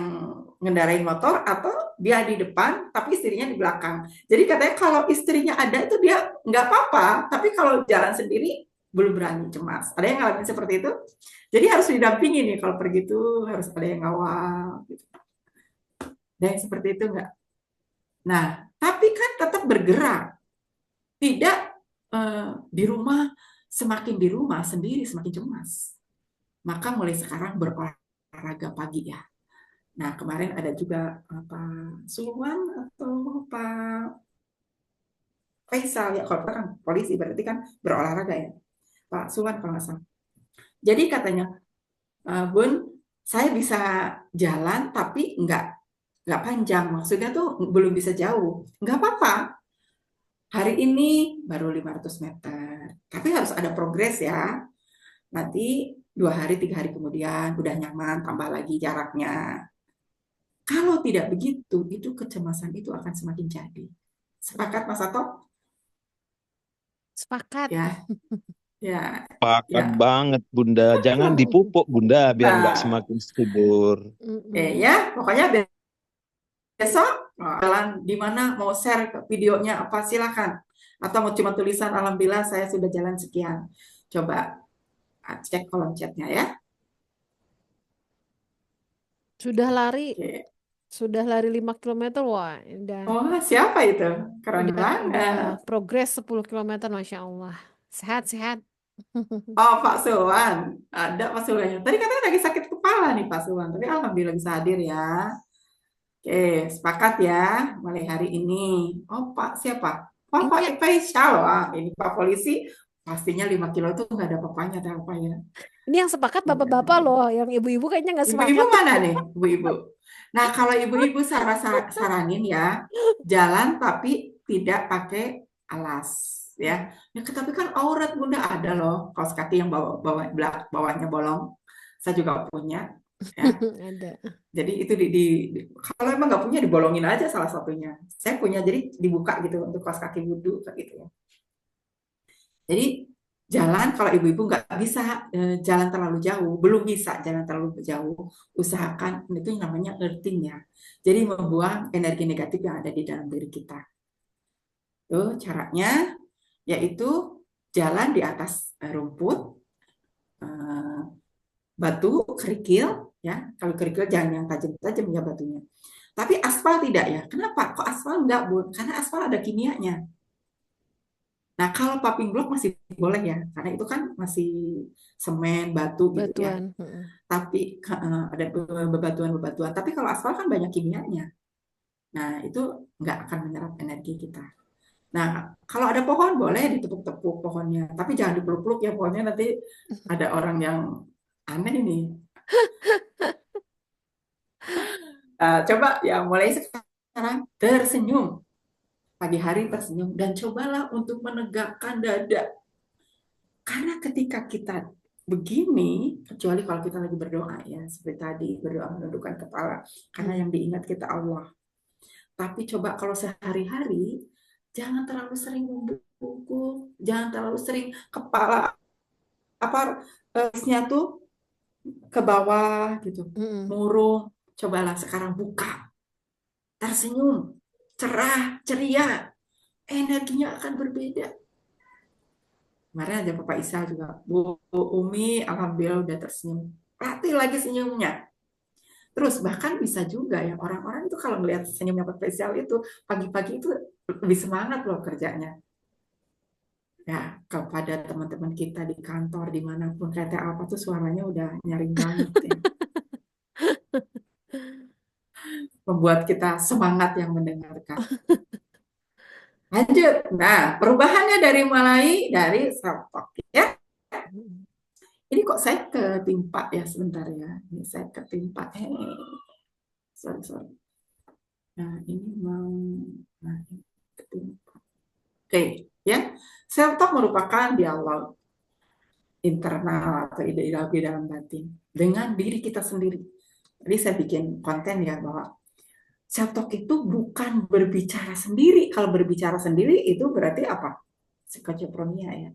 ngendarain motor, atau dia di depan tapi istrinya di belakang. Jadi katanya kalau istrinya ada itu dia nggak apa-apa, tapi kalau jalan sendiri belum berani, cemas. Ada yang ngalamin seperti itu? Jadi harus didampingi nih kalau pergi itu, harus ada yang ngawal gitu. Dan yang seperti itu enggak. Nah, tapi kan tetap bergerak. Tidak di rumah, semakin di rumah sendiri semakin cemas. Maka mulai sekarang berolahraga pagi ya. Nah, kemarin ada juga Pak Sulwan atau Pak Faisal ya, kalau kan polisi berarti kan berolahraga ya. Pak Sulwan kalau nggak salah. Jadi katanya, Bun, saya bisa jalan tapi nggak panjang. Maksudnya tuh belum bisa jauh. Nggak apa-apa. Hari ini baru 500 meter. Tapi harus ada progres ya. Nanti 2 hari, 3 hari kemudian udah nyaman, tambah lagi jaraknya. Kalau tidak begitu, itu kecemasan itu akan semakin jadi. Sepakat Mas Ato? Sepakat. Ya, ya, Pakat ya. banget, Bunda. Jangan dipupuk, Bunda, biar nggak Nah, semakin subur. Mm-mm. ya, pokoknya besok jalan di mana mau share videonya apa silakan. Atau mau cuma tulisan alhamdulillah saya sudah jalan sekian. Coba cek kolom chatnya ya. Sudah lari, Oke. sudah lari 5 kilometer, wah, Oh, siapa itu? Keren udah banget. progres 10 kilometer, Masya Allah. Sehat-sehat. Oh, Pak Suwan. Ada Pak Suwannya. Tadi katanya lagi sakit kepala nih Pak Suwan. Tapi alhamdulillah bisa hadir ya. Oke, sepakat ya. Mulai hari ini. Oh, Pak siapa? Oh, Pak Ini Faisal. Wah, ini Pak Polisi. pastinya 5 kilo itu nggak ada apa-apanya, teh apa ya. Ini yang sepakat Iya. bapak-bapak loh, yang ibu-ibu kayaknya nggak Ibu-ibu sepakat. mana nih, ibu-ibu? Nah, kalau ibu-ibu saranin ya, jalan tapi tidak pakai alas ya. Ya, tapi kan aurat Bunda, ada loh kaos kaki yang bawahnya bolong. Saya juga punya ya. Ada. Jadi itu kalau emang nggak punya dibolongin aja salah satunya. Saya punya, jadi dibuka gitu untuk kaos kaki wudhu kayak gitu ya. Jadi jalan kalau ibu-ibu nggak bisa jalan terlalu jauh, belum bisa jalan terlalu jauh, usahakan itu namanya earthing ya. Jadi membuang energi negatif yang ada di dalam diri kita. Tuh caranya yaitu jalan di atas rumput, eh, batu, kerikil ya. Kalau kerikil jangan yang tajam-tajam ya batunya. Tapi aspal tidak ya. Kenapa? Kok aspal enggak, Bu? Karena aspal ada kimianya. Nah, kalau paving block masih boleh ya, karena itu kan masih semen, batu gitu ya. Batuan. Tapi ada bebatuan-bebatuan. Tapi kalau aspal kan banyak kimianya. Nah, itu nggak akan menyerap energi kita. Nah, kalau ada pohon boleh ditepuk-tepuk pohonnya, tapi jangan dipeluk-peluk ya pohonnya, nanti ada orang yang aneh ini. Coba ya mulai sekarang tersenyum. Pagi hari tersenyum dan cobalah untuk menegakkan dada. Karena ketika kita begini, kecuali kalau kita lagi berdoa ya, seperti tadi berdoa menundukkan kepala, karena yang diingat kita Allah. Tapi coba kalau sehari-hari, jangan terlalu sering membungkuk, jangan terlalu sering kepala tuh ke bawah gitu, murung. Cobalah sekarang buka, tersenyum, cerah, ceria, energinya akan berbeda. Kemarin aja Bapak Isa juga, Bu Umi, alhamdulillah udah tersenyum. Latih lagi senyumnya. Terus bahkan bisa juga ya, orang-orang itu kalau melihat senyumnya Bapak Isa itu, pagi-pagi itu lebih semangat loh kerjanya. Ya, kepada teman-teman kita di kantor, dimanapun, kata apa tuh suaranya udah nyaring banget ya. Membuat kita semangat yang mendengarkan. Lanjut. Nah, perubahannya dari self-talk ya. Ini kok saya ketimpa ya sebentar ya. Ini saya ketimpa. Sorry. Nah, ini mau ketimpa. Oke, ya. Self-talk merupakan dialog internal atau ide-ide di dalam batin dengan diri kita sendiri. Jadi saya bikin konten ya bahwa self-talk itu bukan berbicara sendiri. Kalau berbicara sendiri itu berarti apa? Skizofrenia ya.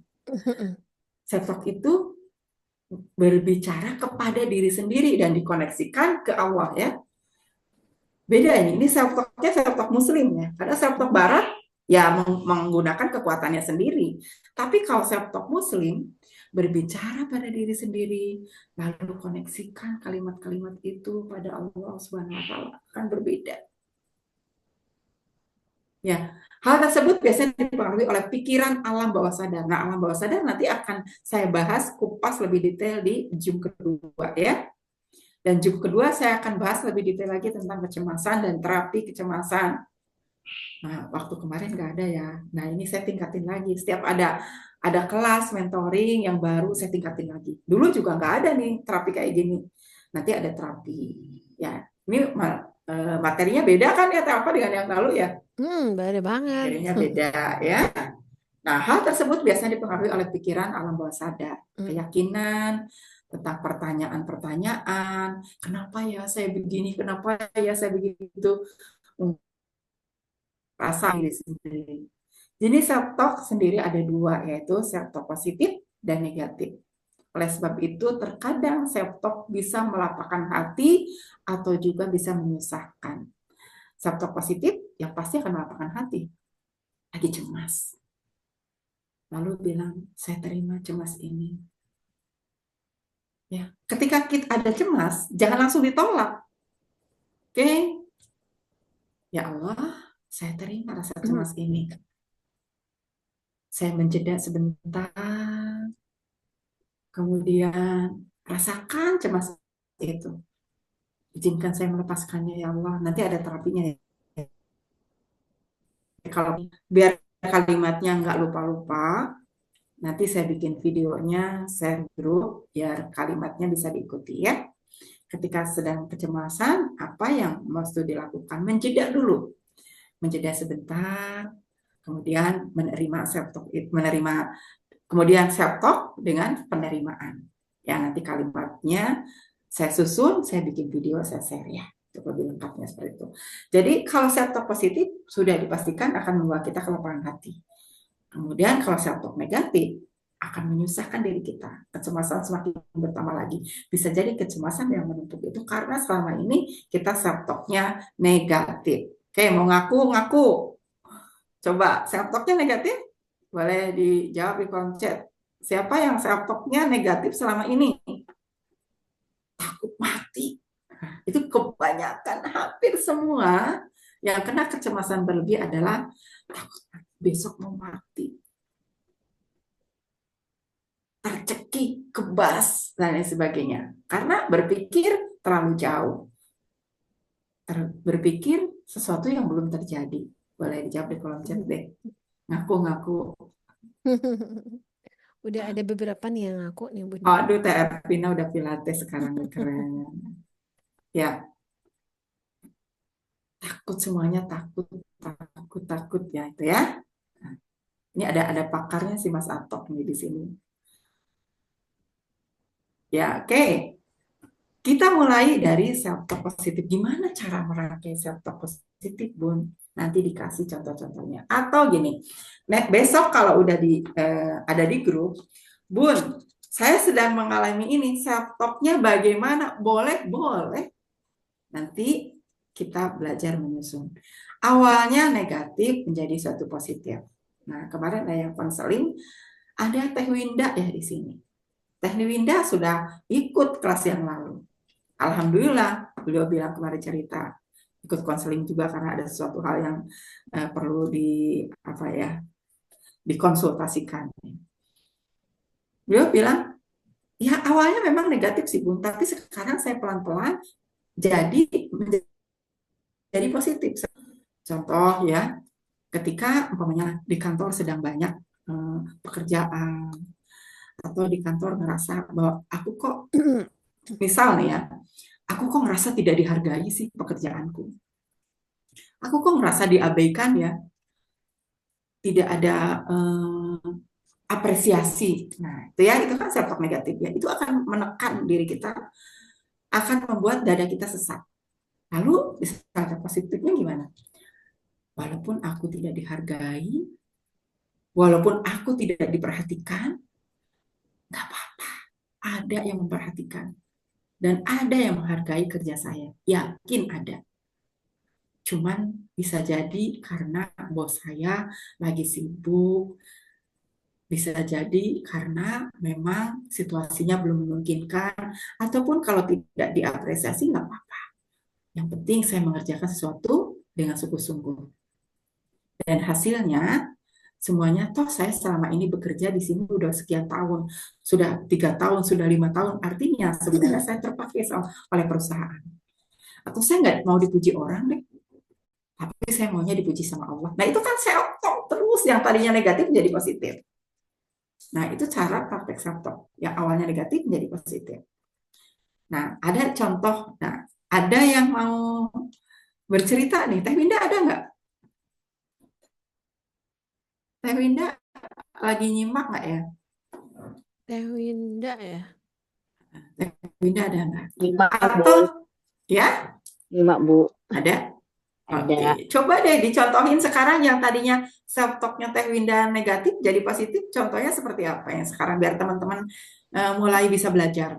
Self-talk itu berbicara kepada diri sendiri dan dikoneksikan ke Allah ya. Beda ini self-talknya self-talk muslim ya. Karena self-talk barat ya menggunakan kekuatannya sendiri. Tapi kalau self-talk muslim berbicara pada diri sendiri, lalu koneksikan kalimat-kalimat itu pada Allah Subhanahu wa taala akan berbeda. Ya, hal tersebut biasanya dipengaruhi oleh pikiran alam bawah sadar. Nah, alam bawah sadar nanti akan saya bahas kupas lebih detail di Zoom kedua ya. Dan Zoom kedua saya akan bahas lebih detail lagi tentang kecemasan dan terapi kecemasan. Nah, waktu kemarin nggak ada ya. Nah, ini saya tingkatin lagi. Setiap ada kelas mentoring yang baru saya tingkatin lagi. Dulu juga nggak ada nih terapi kayak gini. Nanti ada terapi. Ya, ini materinya beda kan ya apa dengan yang lalu ya? Beda banget. Materinya beda ya. Nah, hal tersebut biasanya dipengaruhi oleh pikiran alam bawah sadar, keyakinan tentang pertanyaan-pertanyaan, kenapa ya saya begini, kenapa ya saya begitu, rasa diri sendiri. Jenis self-talk sendiri ada dua, yaitu self-talk positif dan negatif. Oleh sebab itu, terkadang self-talk bisa melapangkan hati atau juga bisa menyusahkan. Self-talk positif yang pasti akan melapangkan hati. Lagi cemas. Lalu bilang, saya terima cemas ini. Ya, ketika kita ada cemas, jangan langsung ditolak. Oke? Ya Allah, saya terima rasa cemas ini. Saya menjeda sebentar. Kemudian rasakan cemas itu. Izinkan saya melepaskannya ya Allah. Nanti ada terapinya ya. Kalau biar kalimatnya nggak lupa-lupa, Nanti saya bikin videonya, share grup, biar kalimatnya bisa diikuti ya. Ketika sedang kecemasan, apa yang mesti dilakukan? Menjeda dulu, menjeda sebentar, kemudian menerima self talk, menerima, kemudian self talk dengan penerimaan. Ya, nanti kalimatnya saya susun, saya bikin video, saya share ya. Untuk lebih lengkapnya seperti itu. Jadi kalau self talk positif sudah dipastikan akan membawa kita ke lapangan hati. Kemudian kalau self talk negatif akan menyusahkan diri kita. Kecemasan semakin bertambah lagi. Bisa jadi kecemasan yang menumpuk itu karena selama ini kita self talk-nya negatif. Oke, mau ngaku-ngaku. Coba self talk-nya negatif? Boleh dijawab di kolom chat. Siapa yang self talk-nya negatif selama ini? Takut mati. Nah, itu kebanyakan, hampir semua yang kena kecemasan berlebih adalah takut besok mau mati, tercekik, kebas, dan lain sebagainya. Karena berpikir terlalu jauh. Berpikir sesuatu yang belum terjadi. Boleh dijawab di kolom chat deh. Ngaku-ngaku. Udah ada beberapa nih yang aku nih Bunda. Aduh, Teh Ervina udah pilates sekarang. Keren. Ya, takut semuanya, takut, takut, takut ya itu ya. Nah, ini ada pakarnya sih Mas Atok nih di sini. Ya, oke. Kita mulai dari self talk positif. Gimana cara merangkai self talk positif, Bun? Nanti dikasih contoh-contohnya. Atau gini, besok kalau udah ada di grup, Bun, saya sedang mengalami ini, self talk-nya bagaimana? Boleh, boleh. Nanti kita belajar menyusun. Awalnya negatif menjadi suatu positif. Nah, kemarin ada yang konseling, ada Teh Winda ya di sini. Teh Winda sudah ikut kelas yang lalu. Alhamdulillah, beliau bilang kemarin cerita ikut konseling juga karena ada sesuatu hal yang perlu dikonsultasikan. Beliau bilang, ya awalnya memang negatif sih Bun, tapi sekarang saya pelan-pelan jadi menjadi positif. Contoh ya, ketika umpamanya di kantor sedang banyak pekerjaan atau di kantor ngerasa bahwa aku kok misal nih ya, aku kok ngerasa tidak dihargai sih pekerjaanku. Aku kok ngerasa diabaikan ya, tidak ada apresiasi. Nah, itu kan self talk negatif ya. Itu akan menekan diri kita, akan membuat dada kita sesak. Lalu self talk positifnya gimana? Walaupun aku tidak dihargai, walaupun aku tidak diperhatikan, nggak apa-apa. Ada yang memperhatikan dan ada yang menghargai kerja saya. Yakin ada. Cuman bisa jadi karena bos saya lagi sibuk, bisa jadi karena memang situasinya belum memungkinkan, ataupun kalau tidak diapresiasi nggak apa-apa. Yang penting saya mengerjakan sesuatu dengan sungguh-sungguh. Dan hasilnya, semuanya toh saya selama ini bekerja di sini udah sekian tahun, sudah 3 tahun, sudah 5 tahun, artinya sebenarnya saya terpakai oleh perusahaan. Atau saya nggak mau dipuji orang deh, tapi saya maunya dipuji sama Allah. Nah itu kan saya terus yang tadinya negatif menjadi positif. Nah, itu cara praktek self talk yang awalnya negatif menjadi positif. Nah, ada contoh. Nah, ada yang mau bercerita nih. Teh Winda ada nggak? Teh Winda lagi nyimak nggak ya? Teh Winda ya. Teh Winda ada nggak? Nyimak, Bu. Atau ya Nyimak, Bu. ada? Ada. Oke, coba deh dicontohin sekarang yang tadinya self talk-nya Teh Winda negatif jadi positif. Contohnya seperti apa yang sekarang biar teman-teman mulai bisa belajar.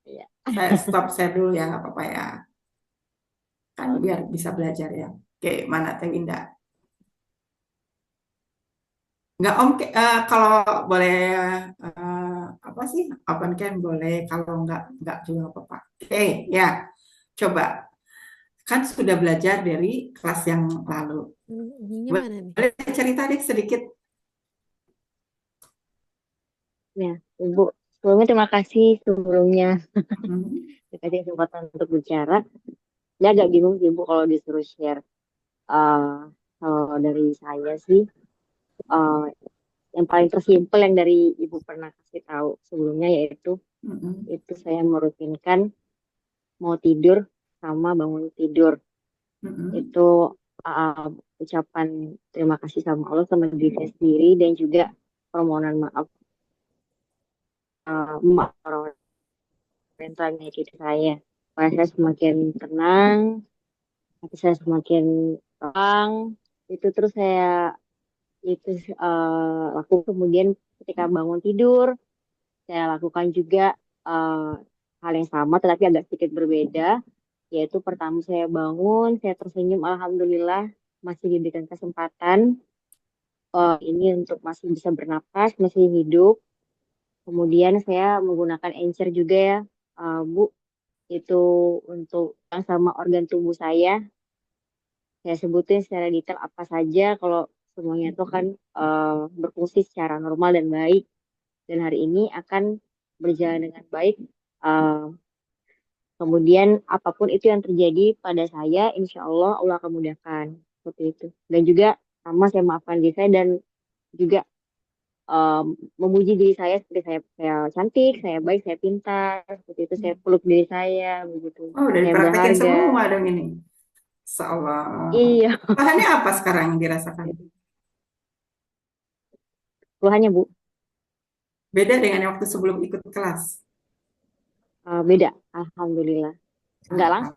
Ya. Saya stop share dulu ya, nggak apa-apa ya. Kan biar bisa belajar ya. Oke, mana Teh Winda? Nggak Om, kalau boleh apa sih? Open can boleh, kalau nggak juga nggak apa-apa. Oke, ya. Coba. Kan sudah belajar dari kelas yang lalu. Ininya mana nih? Boleh cerita deh sedikit. Ya, Ibu. Sebelumnya terima kasih sebelumnya Hmm. dikasih kesempatan untuk bicara. Ini agak bingung sih, Bu, kalau disuruh share. Kalau dari saya sih, eh, yang paling tersimpel yang dari Ibu pernah kasih tahu sebelumnya, yaitu Mm-mm. itu saya merutinkan mau tidur sama bangun tidur. Mm-mm. Itu uh, ucapan terima kasih sama Allah, sama diri saya sendiri, dan juga permohonan maaf orang tua hidup saya. Supaya saya semakin tenang, hati saya semakin tenang. Itu terus saya itu lakukan. Kemudian ketika bangun tidur, saya lakukan juga hal yang sama tetapi agak sedikit berbeda, yaitu pertama saya bangun, saya tersenyum, alhamdulillah masih diberikan kesempatan ini untuk masih bisa bernapas, masih hidup. Kemudian saya menggunakan encer juga ya, Bu, itu untuk yang sama organ tubuh saya sebutin secara detail apa saja kalau semuanya itu kan berfungsi secara normal dan baik, dan hari ini akan berjalan dengan baik. Eh, Kemudian apapun itu yang terjadi pada saya, insya Allah Allah akan mudahkan seperti itu. Dan juga sama saya maafkan diri saya, dan juga em, memuji diri saya seperti saya cantik, saya baik, saya pintar, seperti itu. Saya peluk diri saya begitu. Oh, udah Saya dipraktekin berharga. semua dong ini. Insyaallah. Iya, Bahannya apa sekarang yang dirasakan? Tuhannya Bu. Beda dengan yang waktu sebelum ikut kelas. Beda. Alhamdulillah. Nggak langsung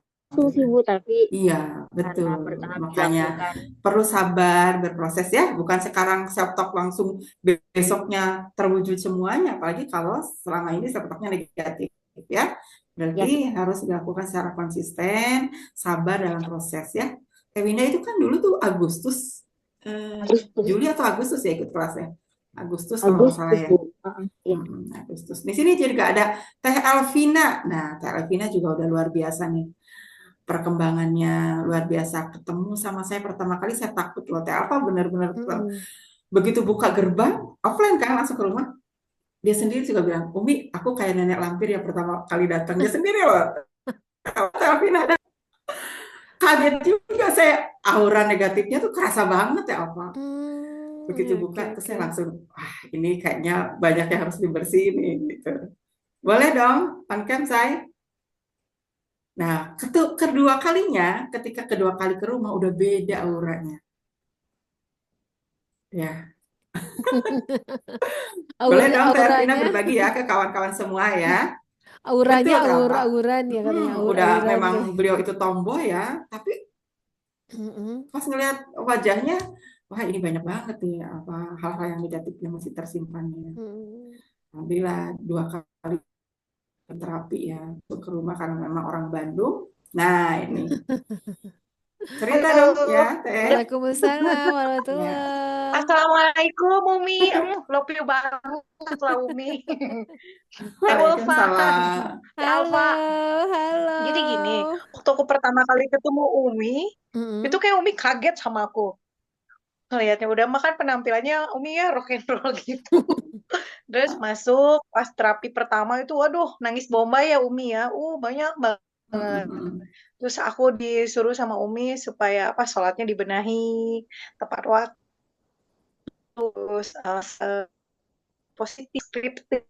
sih Alhamdulillah. Bu, tapi Iya, karena betul. bertahap Makanya dilakukan. perlu sabar, berproses ya. Bukan sekarang self-talk langsung besoknya terwujud semuanya. Apalagi kalau selama ini self-talknya negatif ya. Berarti Ya, harus dilakukan secara konsisten, sabar dalam proses ya. Winda itu kan dulu tuh Agustus, Agustus. Juli atau Agustus ya ikut kelasnya. Agustus kalau nggak salah Agustus ya. Bu. Iya. Agustus. Di sini juga ada Teh Elvina. Nah, Teh Elvina juga udah luar biasa nih. Perkembangannya luar biasa. Ketemu sama saya pertama kali saya takut loh. Teh Alfa benar-benar Mm-mm. begitu buka gerbang, offline kan langsung ke rumah. Dia sendiri juga bilang, Umi, aku kayak nenek lampir ya pertama kali datang. Dia sendiri loh. Teh Elvina ada kaget juga saya. Aura negatifnya tuh kerasa banget ya Alfa. Begitu Ya, buka, oke, terus oke. saya langsung, ini kayaknya banyak yang harus dibersihin nih. Gitu. Boleh dong, on cam saya. Nah, kedua kalinya, ketika kedua kali ke rumah udah beda auranya. Ya, boleh dong Teh Elvina Auranya, berbagi ya ke kawan-kawan semua ya. auranya Betul Teh Alfa. auran ya katanya, Udah auran memang gitu. beliau itu tomboy ya, tapi Mm-mm. pas ngelihat wajahnya, wah ini banyak banget nih apa hal-hal yang negatif yang masih tersimpan ya. Mm. Alhamdulillah 2 kali terapi ya ke rumah karena memang orang Bandung. Nah ini cerita dong Halo. ya Teh. Waalaikumsalam Ya. warahmatullah. Assalamualaikum Umi. Love you banget lah Umi. Teh Ulfa. Waalaikumsalam. Teh Halo, Alfa. halo. Jadi gini, waktu aku pertama kali ketemu Umi, itu Mm-mm. kayak Umi kaget sama aku. Ngeliatnya udah makan penampilannya Umi ya rock and roll gitu. Terus masuk pas terapi pertama itu, waduh nangis bombay ya Umi ya. Banyak banget. Terus aku disuruh sama Umi supaya apa sholatnya dibenahi tepat waktu, terus positif scripting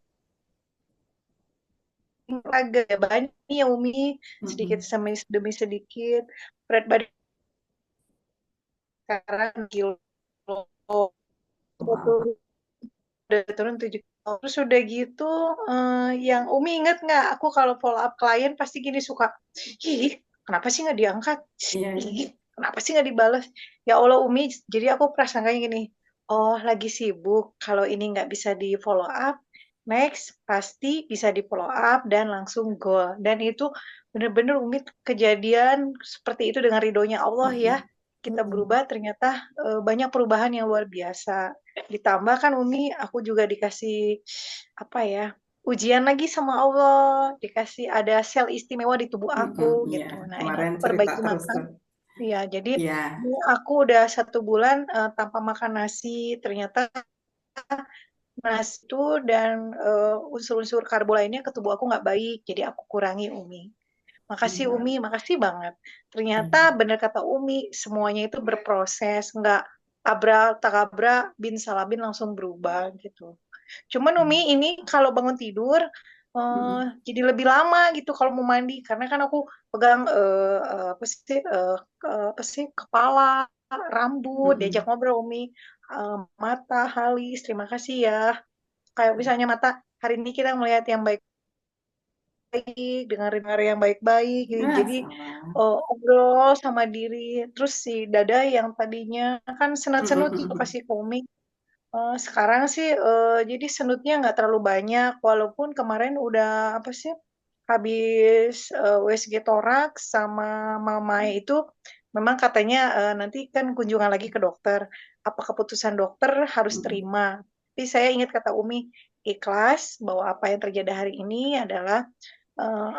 olahraga ya banyak nih ya Umi, sedikit demi sedikit berat badan sekarang kilo Wow. udah turun 7 kilo. Terus udah gitu yang Umi inget nggak aku kalau follow up klien pasti gini suka, ih kenapa sih nggak diangkat, Iya. ih kenapa sih nggak dibalas, ya Allah Umi, jadi aku prasangkanya gini, oh lagi sibuk, kalau ini nggak bisa di follow up next pasti bisa di follow up dan langsung goal, dan itu bener-bener Umi kejadian seperti itu dengan ridhonya Allah ya, kita berubah ternyata banyak perubahan yang luar biasa. Ditambah kan Umi, aku juga dikasih apa ya, ujian lagi sama Allah, dikasih ada sel istimewa di tubuh aku Iya, gitu. Nah ini kemarin aku cerita perbaiki terus makan. tuh. Iya, jadi Iya. ini aku udah 1 bulan tanpa makan nasi. Ternyata nasi itu dan unsur-unsur karbo lainnya ke tubuh aku nggak baik. Jadi aku kurangi Umi. Makasih Iya. Umi, makasih banget. Ternyata benar kata Umi, semuanya itu berproses, nggak abra takabra bin salabin langsung berubah gitu. Cuman Umi ini kalau bangun tidur jadi lebih lama gitu kalau mau mandi karena kan aku pegang apa sih kepala, rambut, diajak ngobrol Umi, mata, halis. Terima kasih ya. Kayak misalnya mata hari ini kita melihat yang baik-baik, dengerin yang baik-baik gitu. Jadi obrol sama diri. Terus si dada yang tadinya kan senut-senut gitu kasih ke Umi. Sekarang sih jadi senutnya nggak terlalu banyak walaupun kemarin udah apa sih habis USG toraks sama mama itu memang katanya nanti kan kunjungan lagi ke dokter. Apa keputusan dokter harus terima. Tapi saya ingat kata Umi ikhlas bahwa apa yang terjadi hari ini adalah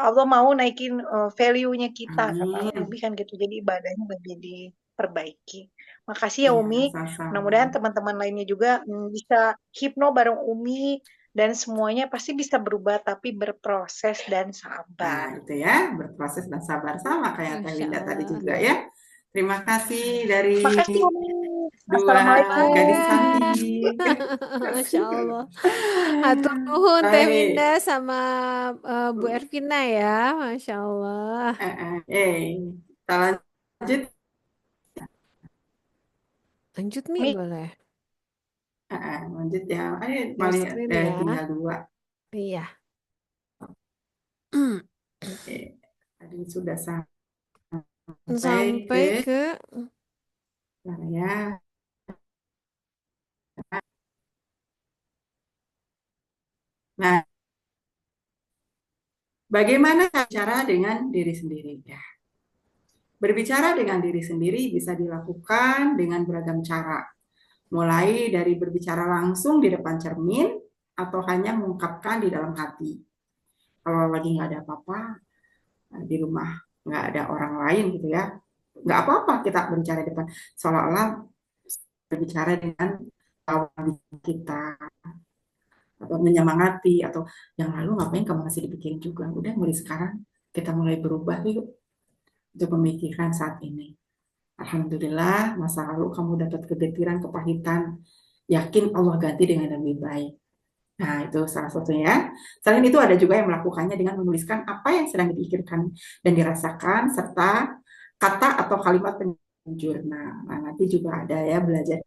Allah mau naikin value-nya kita kata Amin. Umi kan gitu. Jadi ibadahnya lebih diperbaiki. Makasih ya Ya, Umi. sama-sama. Mudah-mudahan teman-teman lainnya juga bisa hipno bareng Umi dan semuanya pasti bisa berubah tapi berproses dan Nah, sabar. itu ya, berproses dan sabar sama kayak Teh Masya Winda tadi Allah. juga ya. Terima kasih dari Makasih Umi. dua Assalamualaikum. gadis Iya. cantik. Masya Allah. Hatur nuhun Teh Baik. Winda sama Bu Ervina ya. Masya Allah. Kita lanjut. Lanjut Mi Mi, boleh. Lanjut ya. Share Paling screen ya. tinggal 2. Iya. Tadi sudah sampai Sampai ke saya. Nah, bagaimana cara dengan diri sendiri? Ya. Berbicara dengan diri sendiri bisa dilakukan dengan beragam cara. Mulai dari berbicara langsung di depan cermin atau hanya mengungkapkan di dalam hati. Kalau lagi nggak ada apa-apa, di rumah nggak ada orang lain gitu ya, nggak apa-apa kita berbicara di depan. Seolah-olah berbicara dengan kawan kita atau menyemangati atau yang lalu ngapain kamu masih dipikirin juga. Udah mulai sekarang kita mulai berubah yuk untuk memikirkan saat ini. Alhamdulillah, masa lalu kamu dapat kegetiran, kepahitan. Yakin Allah ganti dengan yang lebih baik. Nah, itu salah satunya. Selain itu ada juga yang melakukannya dengan menuliskan apa yang sedang dipikirkan dan dirasakan, serta kata atau kalimat penjur. Nah, nanti juga ada ya belajar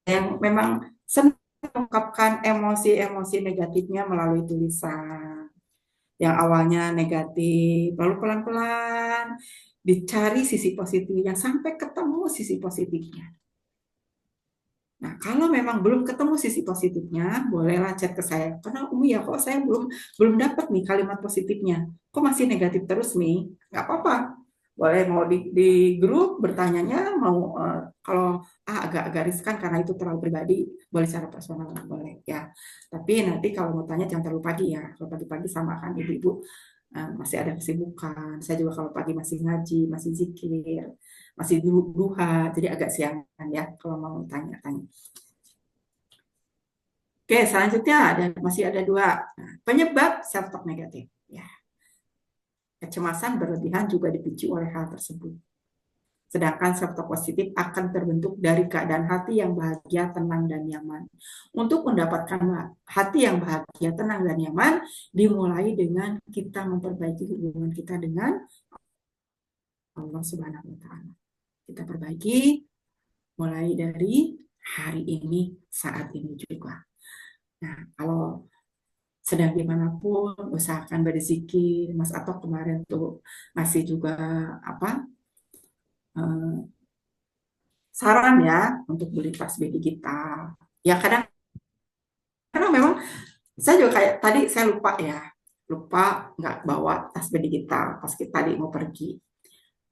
yang memang senang mengungkapkan emosi-emosi negatifnya melalui tulisan. Yang awalnya negatif, lalu pelan-pelan dicari sisi positifnya sampai ketemu sisi positifnya. Nah, kalau memang belum ketemu sisi positifnya, bolehlah chat ke saya. Karena Umi ya, kok saya belum dapat nih kalimat positifnya. Kok masih negatif terus nih? Nggak apa-apa. Boleh mau di grup bertanyanya, mau kalau agak riskan karena itu terlalu pribadi, boleh secara personal, boleh ya. Tapi nanti kalau mau tanya jangan terlalu pagi ya. Kalau pagi-pagi sama kan ibu-ibu masih ada kesibukan. Saya juga kalau pagi masih ngaji, masih zikir, masih duha, jadi agak siangan ya kalau mau tanya-tanya. Oke, selanjutnya masih ada 2 penyebab self-talk negatif. Ya, kecemasan berlebihan juga dipicu oleh hal tersebut. Sedangkan self-talk positif akan terbentuk dari keadaan hati yang bahagia, tenang, dan nyaman. Untuk mendapatkan hati yang bahagia, tenang, dan nyaman, dimulai dengan kita memperbaiki hubungan kita dengan Allah Subhanahu wa Ta'ala. Kita perbaiki mulai dari hari ini, saat ini juga. Nah, kalau sedang dimanapun, usahakan berzikir. Mas Atok kemarin tuh masih juga saran ya untuk beli tasbih digital. Ya kadang memang saya juga kayak tadi saya lupa nggak bawa tasbih digital pas kita tadi mau pergi.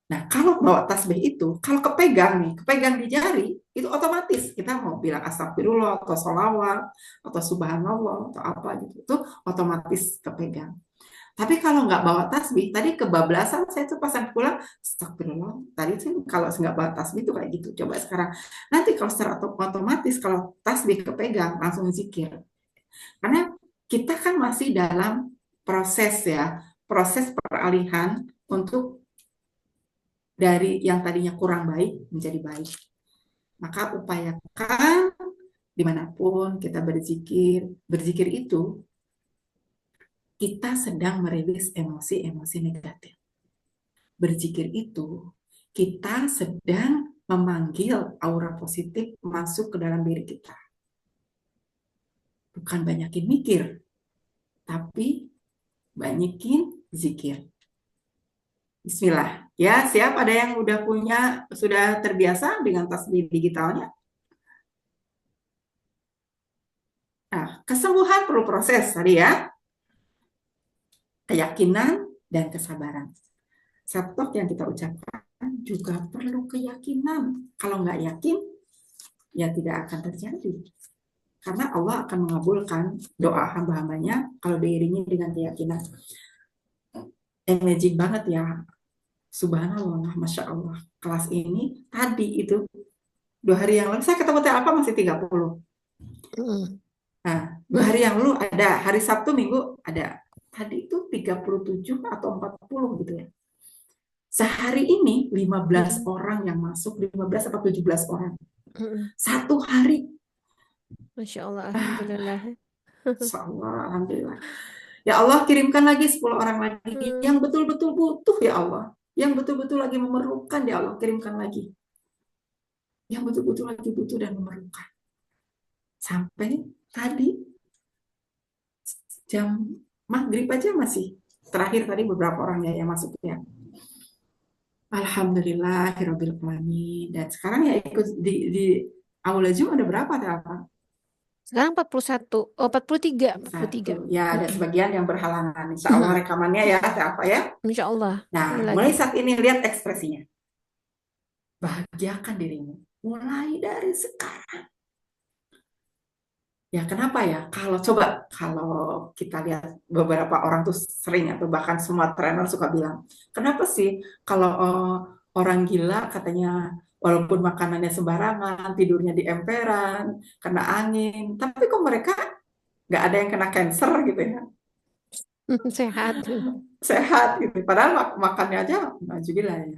Nah, kalau bawa tasbih itu, kalau kepegang di jari, itu otomatis kita mau bilang astagfirullah, atau sholawat, atau subhanallah, atau apa gitu, itu otomatis kepegang. Tapi kalau nggak bawa tasbih, tadi kebablasan saya tuh pas pulang, astagfirullah, tadi sih kalau nggak bawa tasbih itu kayak gitu. Coba sekarang, nanti kalau secara otomatis, kalau tasbih kepegang, langsung zikir. Karena kita kan masih dalam proses peralihan untuk dari yang tadinya kurang baik menjadi baik. Maka upayakan dimanapun kita berzikir. Berzikir itu kita sedang merilis emosi-emosi negatif. Berzikir itu kita sedang memanggil aura positif masuk ke dalam diri kita. Bukan banyakin mikir, tapi banyakin zikir. Bismillah. Ya, siap? Ada yang sudah terbiasa dengan tasbih digitalnya? Nah, kesembuhan perlu proses tadi ya. Keyakinan dan kesabaran. Sabtok yang kita ucapkan juga perlu keyakinan. Kalau nggak yakin, ya tidak akan terjadi. Karena Allah akan mengabulkan doa hamba-hambanya kalau diiringi dengan keyakinan. Amazing banget ya. Subhanallah, Masya Allah. Kelas ini tadi itu 2 hari yang lalu, saya ketemu Teh Alfa masih 30. Nah, 2 hari yang lalu ada, hari Sabtu Minggu ada. Tadi itu 37 atau 40 gitu ya. Sehari ini 15 orang yang masuk, 15 atau 17 orang. Satu hari. Masya Allah, alhamdulillah. Insya Allah, alhamdulillah. Ya Allah, kirimkan lagi 10 orang lagi yang betul-betul butuh ya Allah. Yang betul-betul lagi memerlukan ya Allah, kirimkan lagi. Yang betul-betul lagi butuh dan memerlukan. Sampai tadi jam maghrib aja masih. Terakhir tadi beberapa orang ya yang masuk ya. Alhamdulillahirabbil alamin. Dan sekarang ya ikut di Aula Zoom ada berapa apa? Sekarang 41, 43, 43. Ya, ada sebagian yang berhalangan. Insya Allah rekamannya ya, ada apa ya? Insya Allah. Nah, mulai saat ini lihat ekspresinya. Bahagiakan dirimu. Mulai dari sekarang. Ya, kenapa ya? Kalau kita lihat beberapa orang tuh sering atau bahkan semua trainer suka bilang, kenapa sih kalau orang gila katanya walaupun makanannya sembarangan, tidurnya di emperan, kena angin, tapi kok mereka nggak ada yang kena cancer gitu ya? Sehat. Sehat gitu. Padahal makannya aja, alhamdulillah ya.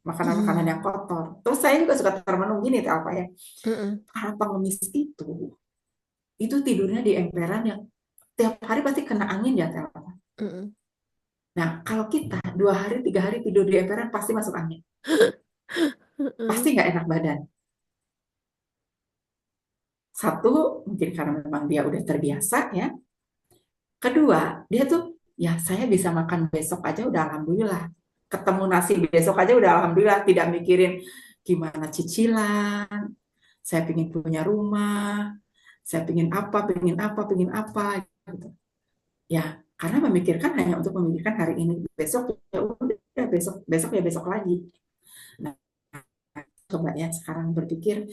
Makanan-makanan yang kotor. Terus saya juga suka termenung gini, apa ya? Para pengemis itu tidurnya di emperan yang tiap hari pasti kena angin ya, Telma. Nah, kalau kita 2 hari, 3 hari tidur di emperan pasti masuk angin. Pasti nggak enak badan. Satu, mungkin karena memang dia udah terbiasa ya. Kedua, dia tuh, ya saya bisa makan besok aja udah alhamdulillah. Ketemu nasi besok aja udah alhamdulillah. Tidak mikirin gimana cicilan, saya pengen punya rumah, saya pengen apa gitu. Ya, karena memikirkan hanya untuk memikirkan hari ini, besok ya udah besok ya besok lagi. Nah, coba ya sekarang berpikir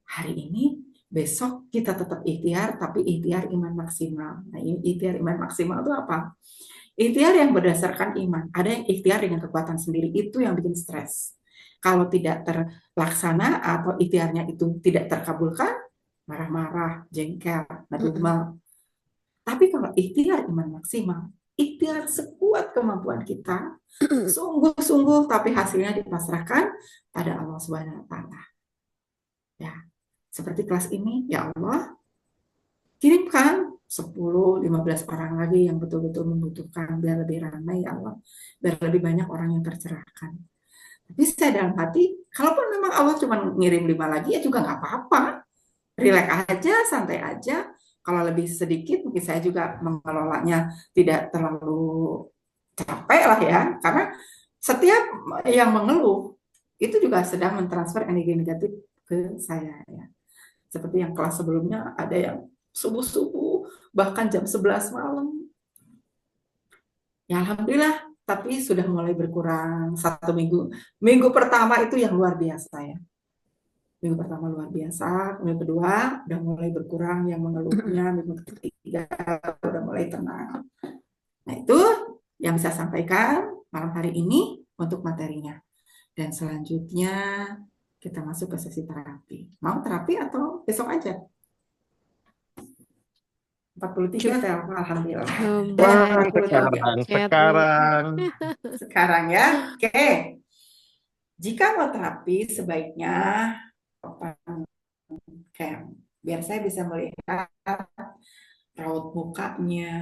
hari ini, besok kita tetap ikhtiar, tapi ikhtiar iman maksimal. Nah, ini ikhtiar iman maksimal itu apa? Ikhtiar yang berdasarkan iman. Ada yang ikhtiar dengan kekuatan sendiri, itu yang bikin stres. Kalau tidak terlaksana atau ikhtiarnya itu tidak terkabulkan, marah-marah, jengkel, ngedumel. Tapi kalau ikhtiar iman maksimal, ikhtiar sekuat kemampuan kita, sungguh-sungguh, tapi hasilnya dipasrahkan pada Allah Subhanahu wa Ta'ala. Ya, seperti kelas ini, ya Allah, kirimkan 10-15 orang lagi yang betul-betul membutuhkan, biar lebih ramai ya Allah, biar lebih banyak orang yang tercerahkan. Tapi saya dalam hati, kalaupun memang Allah cuma ngirim 5 lagi, ya juga nggak apa-apa. Relax aja, santai aja. Kalau lebih sedikit, mungkin saya juga mengelolanya tidak terlalu capek lah ya. Karena setiap yang mengeluh, itu juga sedang mentransfer energi negatif ke saya ya. Seperti yang kelas sebelumnya, ada yang subuh-subuh, bahkan jam 11 malam. Ya alhamdulillah, tapi sudah mulai berkurang 1 minggu. Minggu pertama itu yang luar biasa ya. Minggu pertama luar biasa, minggu kedua udah mulai berkurang yang mengeluhnya, minggu ketiga udah mulai tenang. Nah itu yang bisa sampaikan malam hari ini untuk materinya. Dan selanjutnya kita masuk ke sesi terapi. Mau terapi atau besok aja? 43 Telma, alhamdulillah. Wah, sekarang ya. Oke. Jika mau terapi, sebaiknya kayak biar saya bisa melihat raut mukanya,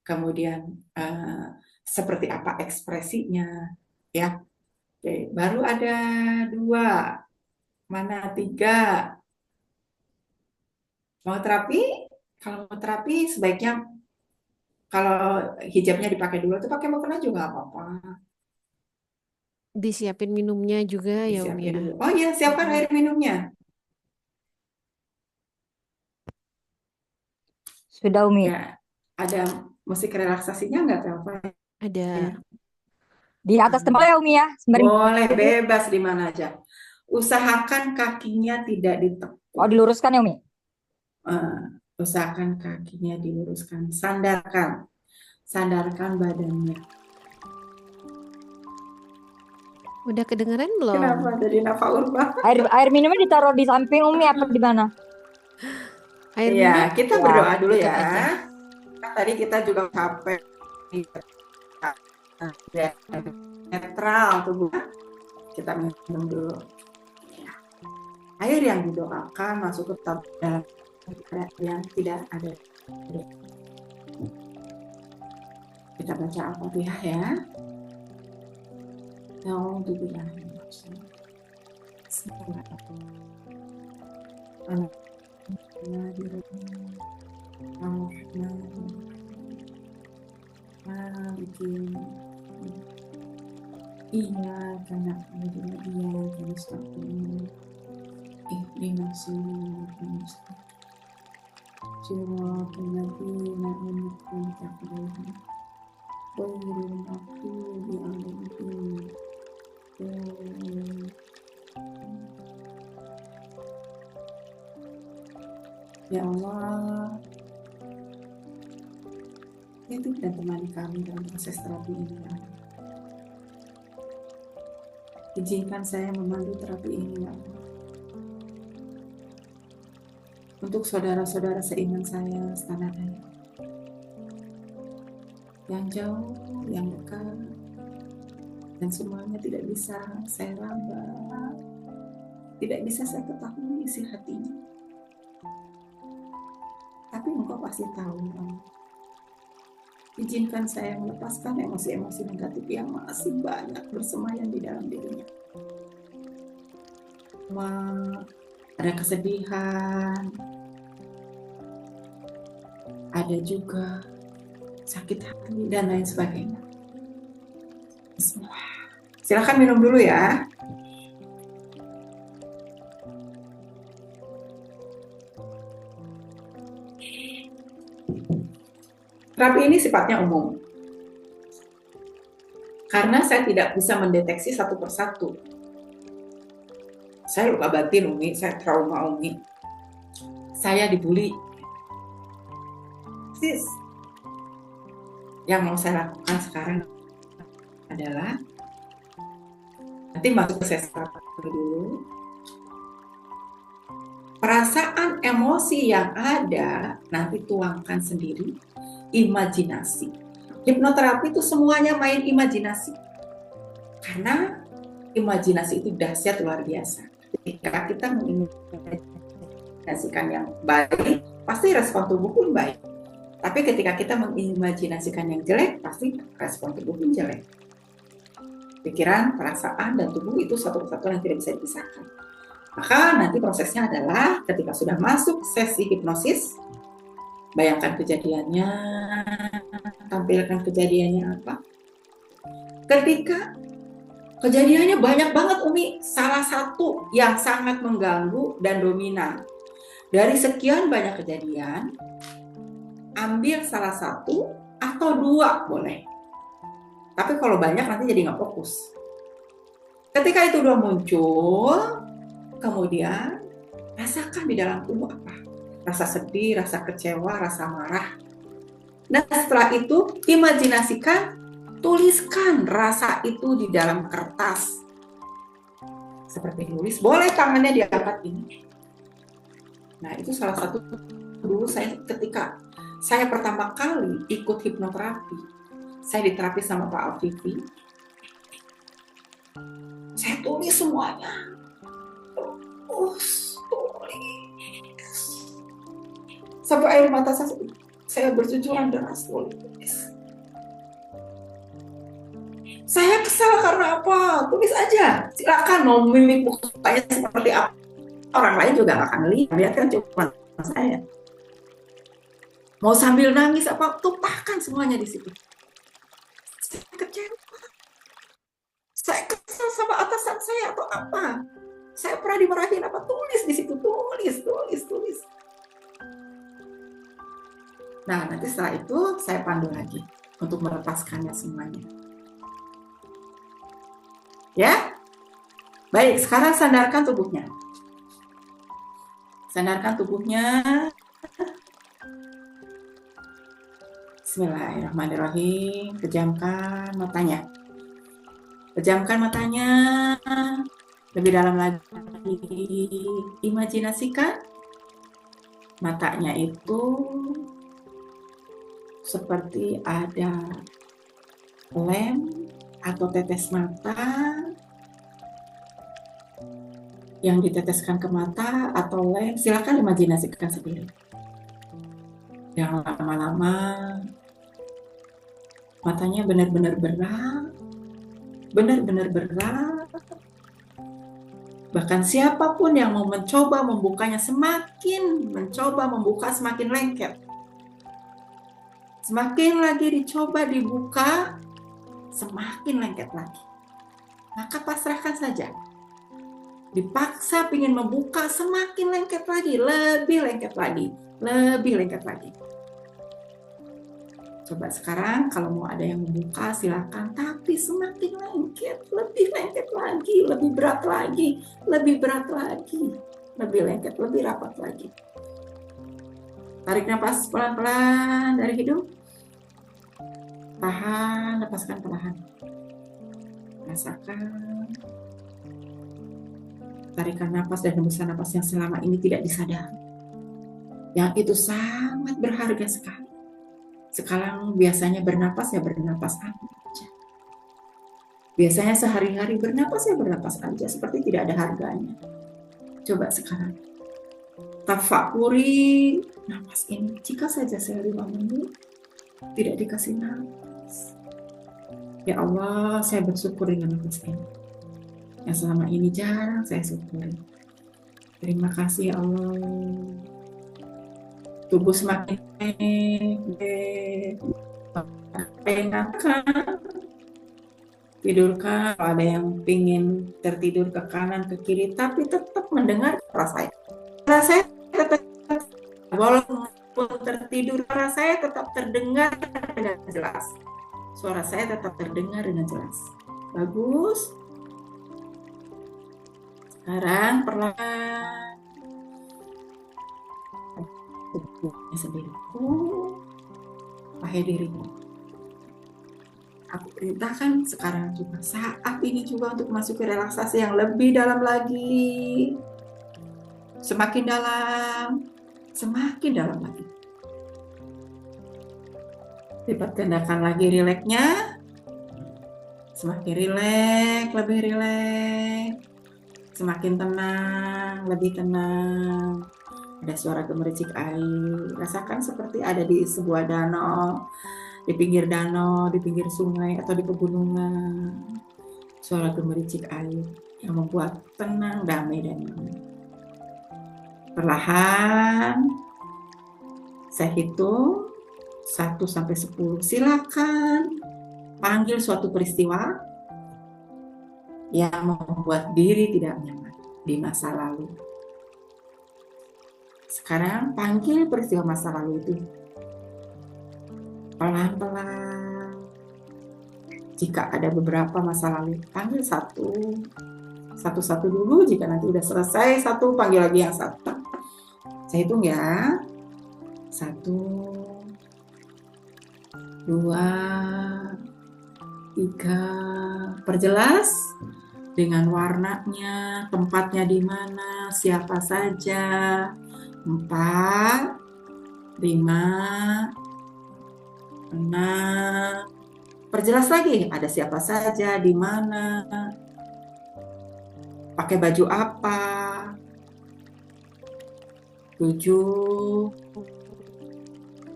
kemudian seperti apa ekspresinya, ya. Oke, baru ada 2, mana 3. Mau terapi? Kalau mau terapi, sebaiknya kalau hijabnya dipakai dulu, tuh pakai mukena juga nggak apa-apa. Disiapin minumnya juga ya Umi Disiapin ya. dulu. Oh iya, siapkan air minumnya. Sudah Umi. Ya, ada musik relaksasinya nggak, Telva? Ada. Di atas tempat ya Umi ya. Sembari Boleh, bebas di mana aja. Usahakan kakinya tidak ditekuk. diluruskan ya Umi. Usahakan kakinya diluruskan. Sandarkan badannya. Udah kedengeran belum? Kenapa jadi Nafa Urba? Air minumnya ditaruh di samping Umi apa di mana? Air Iya, minum kita Ya, berdoa dulu dekat ya. aja. Kan tadi kita juga capek. Netral tubuh. Kita minum dulu. Ya. Air yang didoakan masuk ke dalam yang tidak ada. Kita baca Al-Fatihah ya. Iya, karena dia jenis takut. Ya Allah, itu dan temani kami dalam proses terapi ini. Ya. Izinkan saya memandu terapi ini, ya Allah. Untuk saudara-saudara seiman saya, setanah air, yang jauh, yang dekat, dan semuanya tidak bisa saya raba, tidak bisa saya ketahui isi hatinya. Tapi Engkau pasti tahu, ya Allah. Izinkan saya melepaskan emosi-emosi negatif yang masih banyak bersemayam di dalam dirinya. Ada kesedihan, ada juga sakit hati, dan lain sebagainya. Bismillah. Silakan minum dulu ya. Terapi ini sifatnya umum. Karena saya tidak bisa mendeteksi satu persatu. Saya luka batin, Umi. Saya trauma, Umi. Saya dibully. Sis. Yang mau saya lakukan sekarang adalah nanti masuk ke sesi dulu. Perasaan emosi yang ada nanti tuangkan sendiri. Imajinasi. Hipnoterapi itu semuanya main imajinasi. Karena imajinasi itu dahsyat luar biasa. Ketika kita mengimajinasikan yang baik, pasti respon tubuh pun baik. Tapi ketika kita mengimajinasikan yang jelek, pasti respon tubuh pun jelek. Pikiran, perasaan, dan tubuh itu satu kesatuan yang tidak bisa dipisahkan. Maka nanti prosesnya adalah ketika sudah masuk sesi hipnosis, bayangkan kejadiannya, tampilkan kejadiannya apa. Ketika kejadiannya banyak banget, Umi, salah satu yang sangat mengganggu dan dominan. Dari sekian banyak kejadian, ambil salah satu atau 2 boleh. Tapi kalau banyak nanti jadi nggak fokus. Ketika itu udah muncul, kemudian rasakan di dalam tubuh apa. Rasa sedih, rasa kecewa, rasa marah. Dan setelah itu imajinasikan, tuliskan rasa itu di dalam kertas. Seperti nulis, boleh tangannya diangkat ini. Nah, itu salah satu dulu saya ketika saya pertama kali ikut hipnoterapi. Saya diterapi sama Pak Alfifi. Saya tulis semuanya. Tulis. Sampai air mata saya bercucuran deras tulis. Saya kesal karena apa? Tulis aja. Silakan mau mimik mukanya seperti apa. Orang lain juga nggak akan lihat kan cuma saya. Mau sambil nangis apa, tumpahkan semuanya di situ. Saya kecewa. Saya kesal sama atasan saya atau apa. Saya pernah dimarahin apa, tulis di situ, tulis. Nah, nanti setelah itu saya pandu lagi untuk melepaskannya semuanya. Ya? Baik, sekarang sandarkan tubuhnya. Sandarkan tubuhnya. Bismillahirrahmanirrahim. Pejamkan matanya. Pejamkan matanya. Lebih dalam lagi. Imajinasikan matanya itu seperti ada lem atau tetes mata yang diteteskan ke mata atau lem, silakan imajinasikan sendiri. Yang lama-lama matanya benar-benar berat. Bahkan siapapun yang mau mencoba membukanya semakin mencoba membuka semakin lengket. Semakin lagi dicoba dibuka, semakin lengket lagi. Maka pasrahkan saja. Dipaksa ingin membuka, semakin lengket lagi, lebih lengket lagi. Coba sekarang kalau mau ada yang membuka silakan, tapi semakin lengket, lebih lengket lagi, lebih berat lagi, lebih lengket, lebih rapat lagi. Tarik nafas pelan-pelan dari hidung. Tahan, lepaskan perlahan. Rasakan. Tarikan nafas dan hembusan nafas yang selama ini tidak disadari. Yang itu sangat berharga sekali. Sekarang biasanya bernapas aja. Biasanya sehari-hari bernapas aja, seperti tidak ada harganya. Coba sekarang. Tafakuri nafas ini. Jika saja saya 5 menit tidak dikasih nafas. Ya Allah, saya bersyukur dengan nafas ini. Yang selama ini jarang saya syukuri. Terima kasih ya Allah. Tubuh semakin enakan. Tidurkan. Kalau ada yang ingin tertidur ke kanan ke kiri, tapi tetap mendengar suara saya. Suara saya tetap, walaupun tertidur, suara saya tetap terdengar dengan jelas. Suara saya tetap terdengar dengan jelas. Bagus. Sekarang perlahan tubuhnya sendiri. Wahai dirimu, aku perintahkan sekarang juga, saat ini juga untuk masuk ke relaksasi yang lebih dalam lagi. Semakin dalam lagi. Lipat gandakan lagi rileksnya. Semakin rileks, lebih rileks. Semakin tenang, lebih tenang. Ada suara gemericik air. Rasakan seperti ada di sebuah danau, di pinggir sungai, atau di pegunungan. Suara gemericik air yang membuat tenang, damai, dan nyaman. Perlahan, saya hitung 1-10. Silakan panggil suatu peristiwa yang membuat diri tidak nyaman di masa lalu. Sekarang panggil peristiwa masa lalu itu pelan-pelan. Jika ada beberapa masa lalu, panggil satu-satu dulu. Jika nanti udah selesai satu, panggil lagi yang satu. Saya hitung ya. 1, 2, 3. Perjelas dengan warnanya, tempatnya di mana, siapa saja. 4, 5, 6. Perjelas lagi, ada siapa saja, di mana. Pakai baju apa? 7,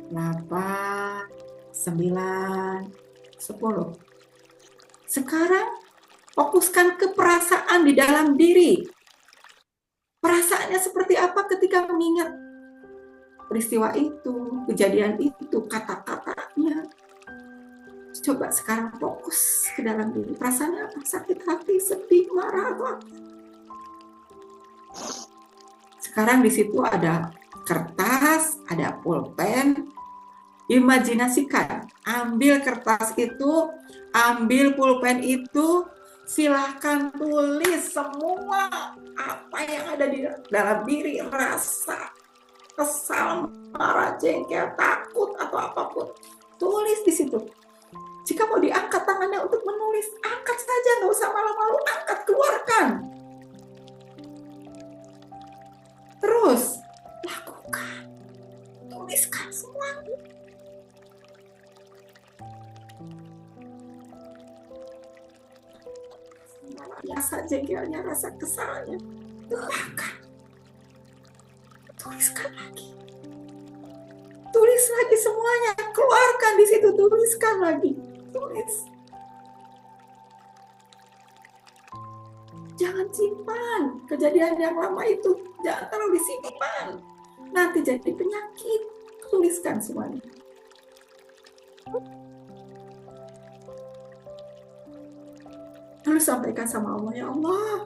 8, 9, 10. Sekarang fokuskan ke perasaan di dalam diri. Perasaannya seperti apa ketika mengingat peristiwa itu, kejadian itu, kata-katanya. Coba sekarang fokus ke dalam diri. Perasaannya apa? Sakit hati, sedih, marah, atau apa? Sekarang di situ ada kertas, ada pulpen. Imajinasikan, ambil kertas itu, ambil pulpen itu, silahkan tulis semua apa yang ada di dalam diri, rasa kesal, marah, jengkel, takut, atau apapun. Tulis di situ. Jika mau diangkat tangannya untuk menulis, angkat saja, nggak usah malu-malu, angkat, keluarkan. Terus, lakukan. Tuliskan semuanya. Rasa jengkelnya, rasa kesalnya, lupakan. Tuliskan lagi. Tulis lagi semuanya, keluarkan di situ, tuliskan lagi. Tulis. Jangan simpan kejadian yang lama itu, jangan terlalu disimpan. Nanti jadi penyakit. Tuliskan semuanya. Lalu sampaikan sama Allah, ya Allah,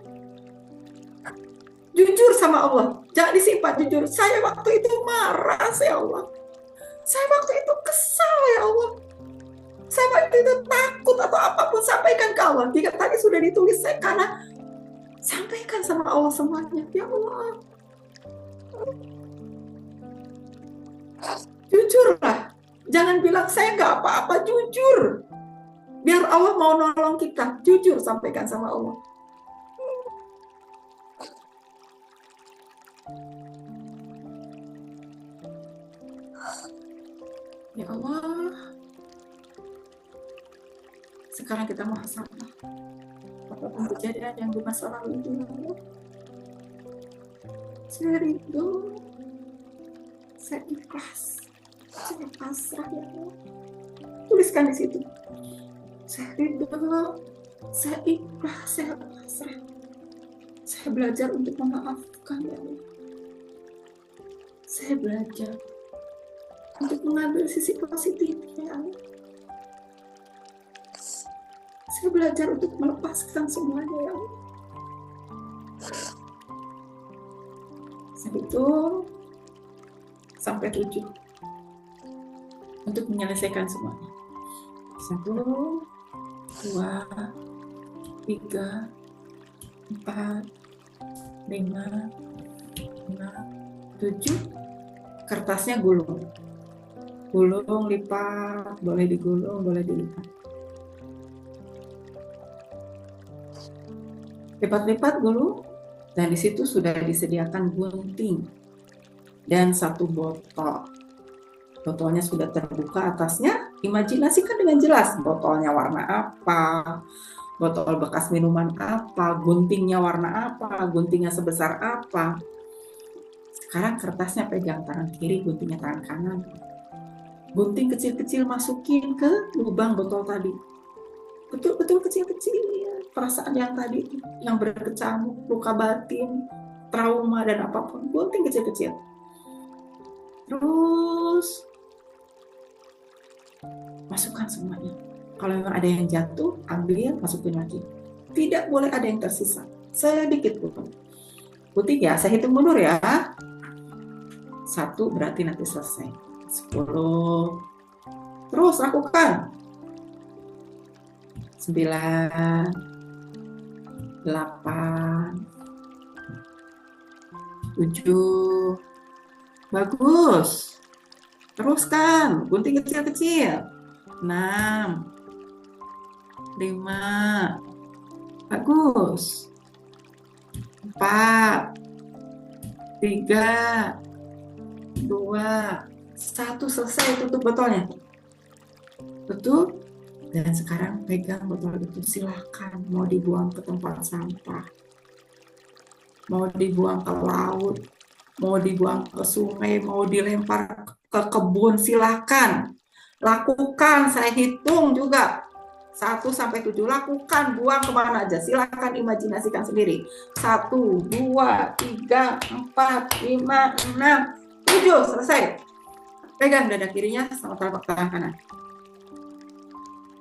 jujur sama Allah, jangan disimpan, jujur. Saya waktu itu marah, ya Allah. Saya waktu itu kesal, ya Allah. Saya waktu itu takut atau apapun, sampaikan ke Allah. Jika tadi sudah ditulis, saya karena sampaikan sama Allah semuanya, ya Allah. Jujurlah, jangan bilang saya nggak apa-apa, jujur. Biar Allah mau nolong kita, jujur sampaikan sama Allah. Ya Allah, sekarang kita muhasabah. Apapun kejadian yang di masa lalu itu, ya Allah, saya ridho, saya ikhlas, saya pasrah, ya Allah. Tuliskan di situ. Saya ridho, saya ikhlas, saya pasrah. Saya belajar untuk memaafkan, ya Allah. Saya belajar untuk mengambil sisi positifnya, ya Allah. Saya belajar untuk melepaskan semuanya, ya Allah. Saya itu sampai 7 untuk menyelesaikan semuanya. 1, 2, 3, 4, 5, 6, 7. Kertasnya gulung. Gulung, lipat, boleh digulung, boleh dilipat. Lipat-lipat, gulung, dan di situ sudah disediakan gunting dan 1 botol. Botolnya sudah terbuka atasnya. Imajinasikan dengan jelas botolnya warna apa, botol bekas minuman apa, guntingnya warna apa, guntingnya sebesar apa. Sekarang kertasnya pegang tangan kiri, guntingnya tangan kanan. Gunting kecil-kecil masukin ke lubang botol tadi. Betul-betul kecil-kecil, ya. Perasaan yang tadi, yang berkecamuk, luka batin, trauma, dan apapun. Gunting kecil-kecil. Terus masukkan semuanya. Kalau memang ada yang jatuh, ambil, masukin lagi. Tidak boleh ada yang tersisa. Sedikit pun. Putih ya, saya hitung mundur ya. 1 berarti nanti selesai. 10. Terus lakukan. 9, 8, 7. Bagus. Teruskan, gunting kecil-kecil. 6, 5. Bagus. 4, 3, 2, 1. Selesai, tutup botolnya. Betul? Dan sekarang pegang botol itu, silakan mau dibuang ke tempat sampah. mau dibuang ke laut, mau dibuang ke sungai, mau dilempar ke kebun, silakan. Lakukan, saya hitung juga. 1 sampai 7, lakukan, buang kemana aja. Silakan imajinasikan sendiri. 1, 2, 3, 4, 5, 6, 7, selesai. Pegang dada kirinya sama telapak tangan kanan.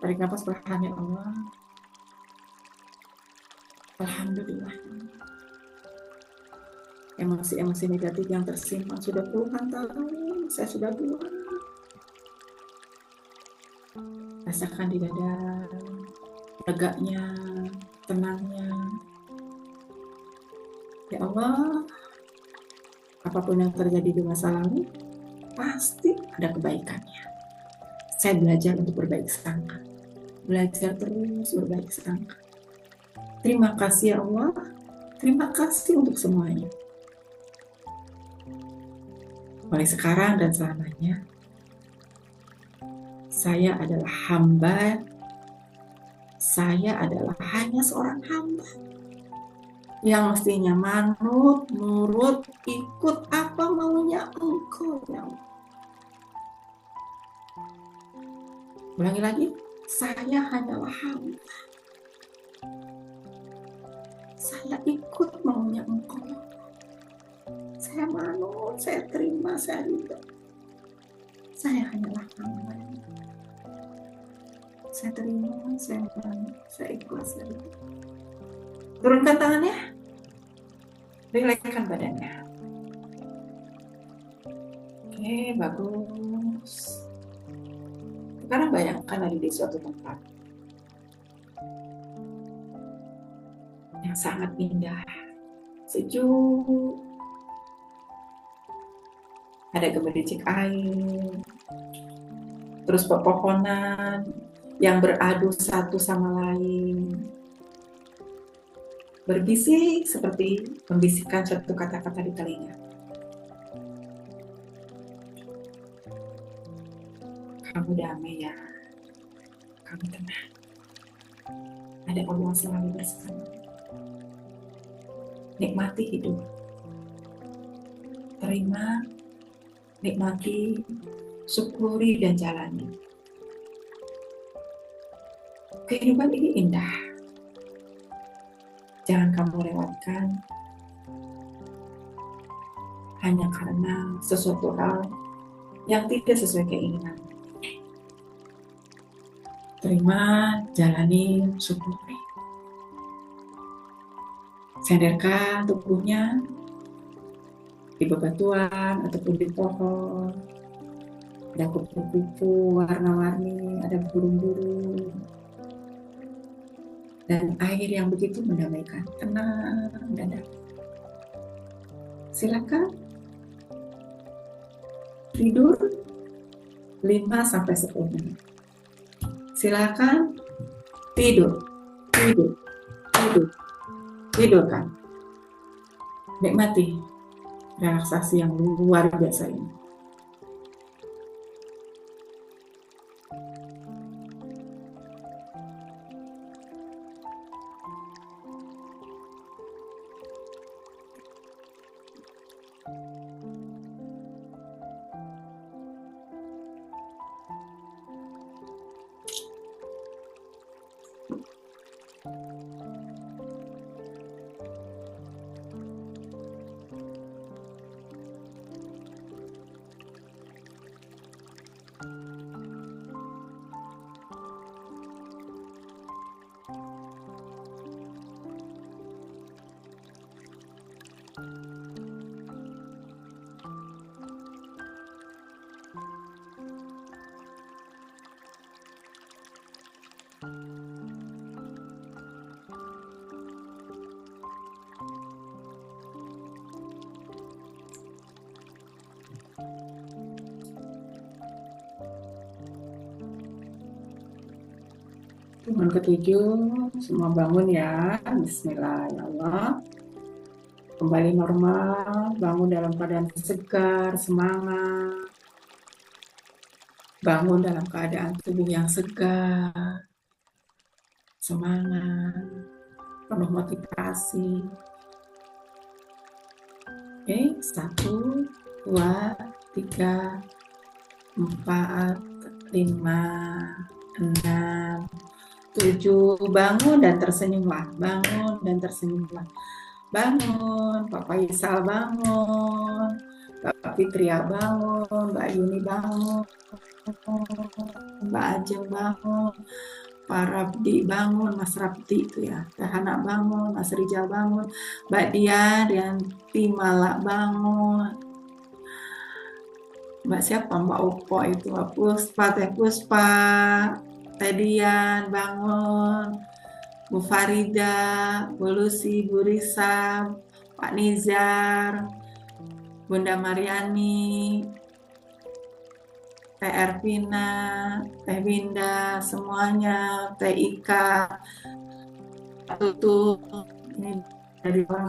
Tarik nafas perlahan ya Allah. Alhamdulillah. Emosi-emosi negatif yang tersimpan sudah puluhan tahun, saya sudah buang. Rasakan di dada, leganya, tenangnya. Ya Allah, apapun yang terjadi di masa lalu, pasti ada kebaikannya. Saya belajar untuk berbaik sangka. Belajar terus berbaik sangka. Terima kasih ya Allah. Terima kasih untuk semuanya. Mulai sekarang dan selamanya, saya adalah hamba. Saya adalah hanya seorang hamba yang mestinya manut, nurut, ikut apa maunya Engkau ya Allah. Ulangi lagi, saya hanyalah hamba. Saya ikut maunya Engkau. Saya manut, saya terima, saya ridho. Saya hanyalah hamba. Saya terima, saya manut, saya ikhlas, saya ridho. Turunkan tangannya, rilekskan badannya. Oke, bagus. Sekarang bayangkan ada di suatu tempat yang sangat indah, sejuk. Ada gemericik air, terus pepohonan yang beradu satu sama lain, berbisik seperti membisikkan suatu kata-kata di telinga. Kamu damai ya, kamu tenang. Ada Allah selalu bersama. Nikmati hidup. Terima, nikmati, syukuri dan jalani. Kehidupan ini indah. Jangan kamu lewatkan hanya karena sesuatu hal yang tidak sesuai keinginan. Terima, jalani, syukuri. Sadarkan tubuhnya di bebatuan ataupun di pohon. Ada kupu-kupu warna-warni, ada burung-burung. Dan air yang begitu mendamaikan, tenang dan damai. Silakan tidur 5-10 menit. Silakan tidurkan. Nikmati relaksasi yang luar biasa ini. Bangun ketujuh, semua bangun ya. Bismillah ya Allah. Kembali normal, bangun dalam keadaan segar, semangat. Bangun dalam keadaan tubuh yang segar, semangat, penuh motivasi. Oke, 1, 2, 3, 4, 5, 6, 7. Bangun dan tersenyumlah. Bangun dan tersenyumlah. Bangun, Pak Faisal bangun, Mbak Fitria bangun, Mbak Yuni bangun, Mbak Ajeng bangun, Pak Rabdi bangun, Mas Rabdi itu ya, Teh Hana bangun, Mas Rijal bangun, Mbak Dianti Malak bangun, Mbak siapa? Mbak Opo itu, Mbak Puspa, Teh Puspa, Teh Dian bangun, Bu Farida, Bu Lucy, Bu Risa, Pak Nizar, Bunda Mariani, Teh Ervina, Teh Winda, semuanya, Teh Ika, Tutu, ini dari orang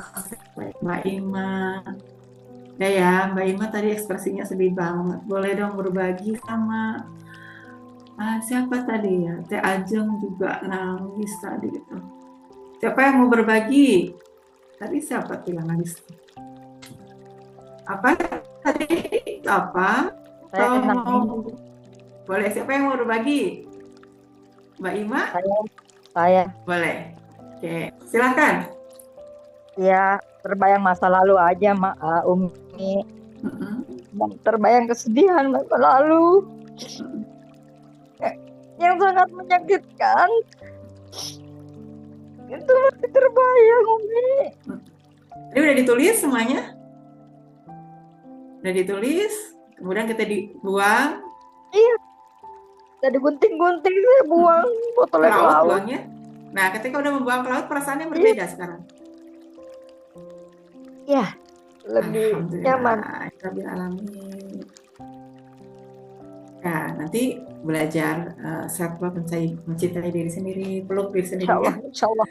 Mbak Ima. Ya, Mbak Ima tadi ekspresinya sedih banget. Boleh dong berbagi sama siapa tadi ya? Teh Ajeng juga nangis tadi gitu. Siapa yang mau berbagi? Tadi siapa tuh yang nangis? Apa tadi? Apa? Saya Atau tentang mau boleh siapa yang mau berbagi? Mbak Ima? saya Boleh. Oke, silakan. ya terbayang masa lalu aja Umi. Terbayang kesedihan masa lalu yang sangat menyakitkan. Itu masih terbayang Umi. Ini udah ditulis semuanya? Udah ditulis, kemudian kita dibuang. Iya, udah digunting-gunting saya buang botolnya ke laut. Buangnya. Nah, ketika udah membuang ke laut, perasaannya berbeda sekarang. Ya, lebih nyaman. Rabbil alamin. Nah, nanti belajar self love, mencintai diri sendiri, peluk diri sendiri ya. Insya Allah.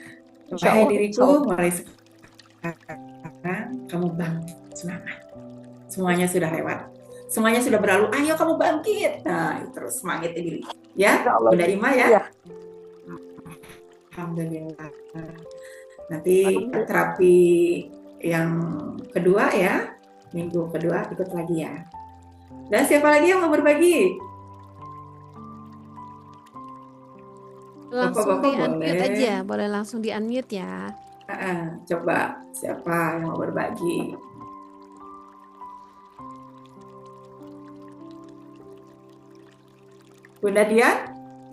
Hai diriku, mulai sekarang kamu bangkit, semangat. Semuanya sudah lewat. Semuanya sudah berlalu. Ayo kamu bangkit. Nah, terus semangat diri. Ya, Bunda Ima ya. Iya. Alhamdulillah. Nanti terapi yang kedua ya, minggu kedua ikut lagi ya. Dan siapa lagi yang mau berbagi? Langsung Bapak-bapak di-unmute boleh. aja, boleh langsung di-unmute ya. Coba siapa yang mau berbagi? Bunda Dian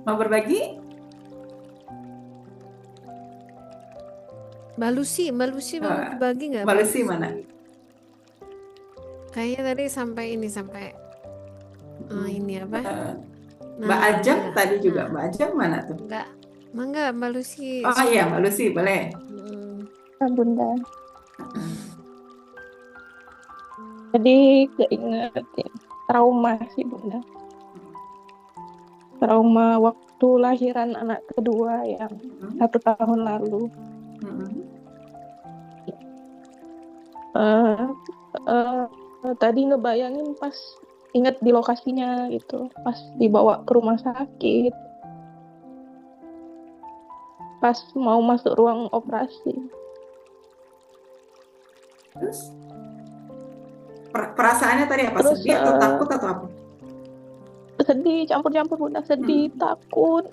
mau berbagi? Mbak Lucy mau berbagi nggak? Mbak Lucy mana? Kayaknya tadi sampai ini apa? Mbak Ajeng tadi juga. Mbak Ajeng mana tuh? Enggak, Mbak Lucy. Oh iya, Mbak Lucy boleh. Bunda. Jadi keinget trauma sih Bunda. Trauma waktu lahiran anak kedua yang 1 tahun lalu. Tadi ngebayangin pas inget di lokasinya gitu, pas dibawa ke rumah sakit, pas mau masuk ruang operasi. Terus perasaannya tadi apa? Terus, sedih atau takut atau apa? Sedih, campur-campur Bunda, sedih, takut.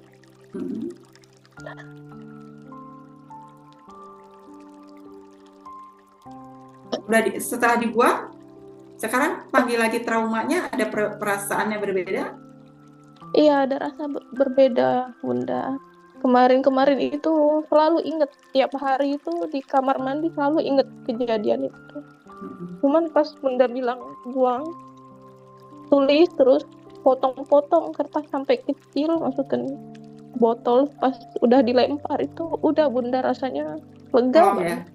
Setelah dibuang, sekarang panggil lagi traumanya, ada perasaannya berbeda? Iya, ada rasa berbeda Bunda. Kemarin itu selalu inget, tiap hari itu di kamar mandi selalu inget kejadian itu. Cuman pas Bunda bilang buang, tulis terus potong-potong kertas sampai kecil, masukin botol, pas udah dilempar itu udah Bunda rasanya lega banget.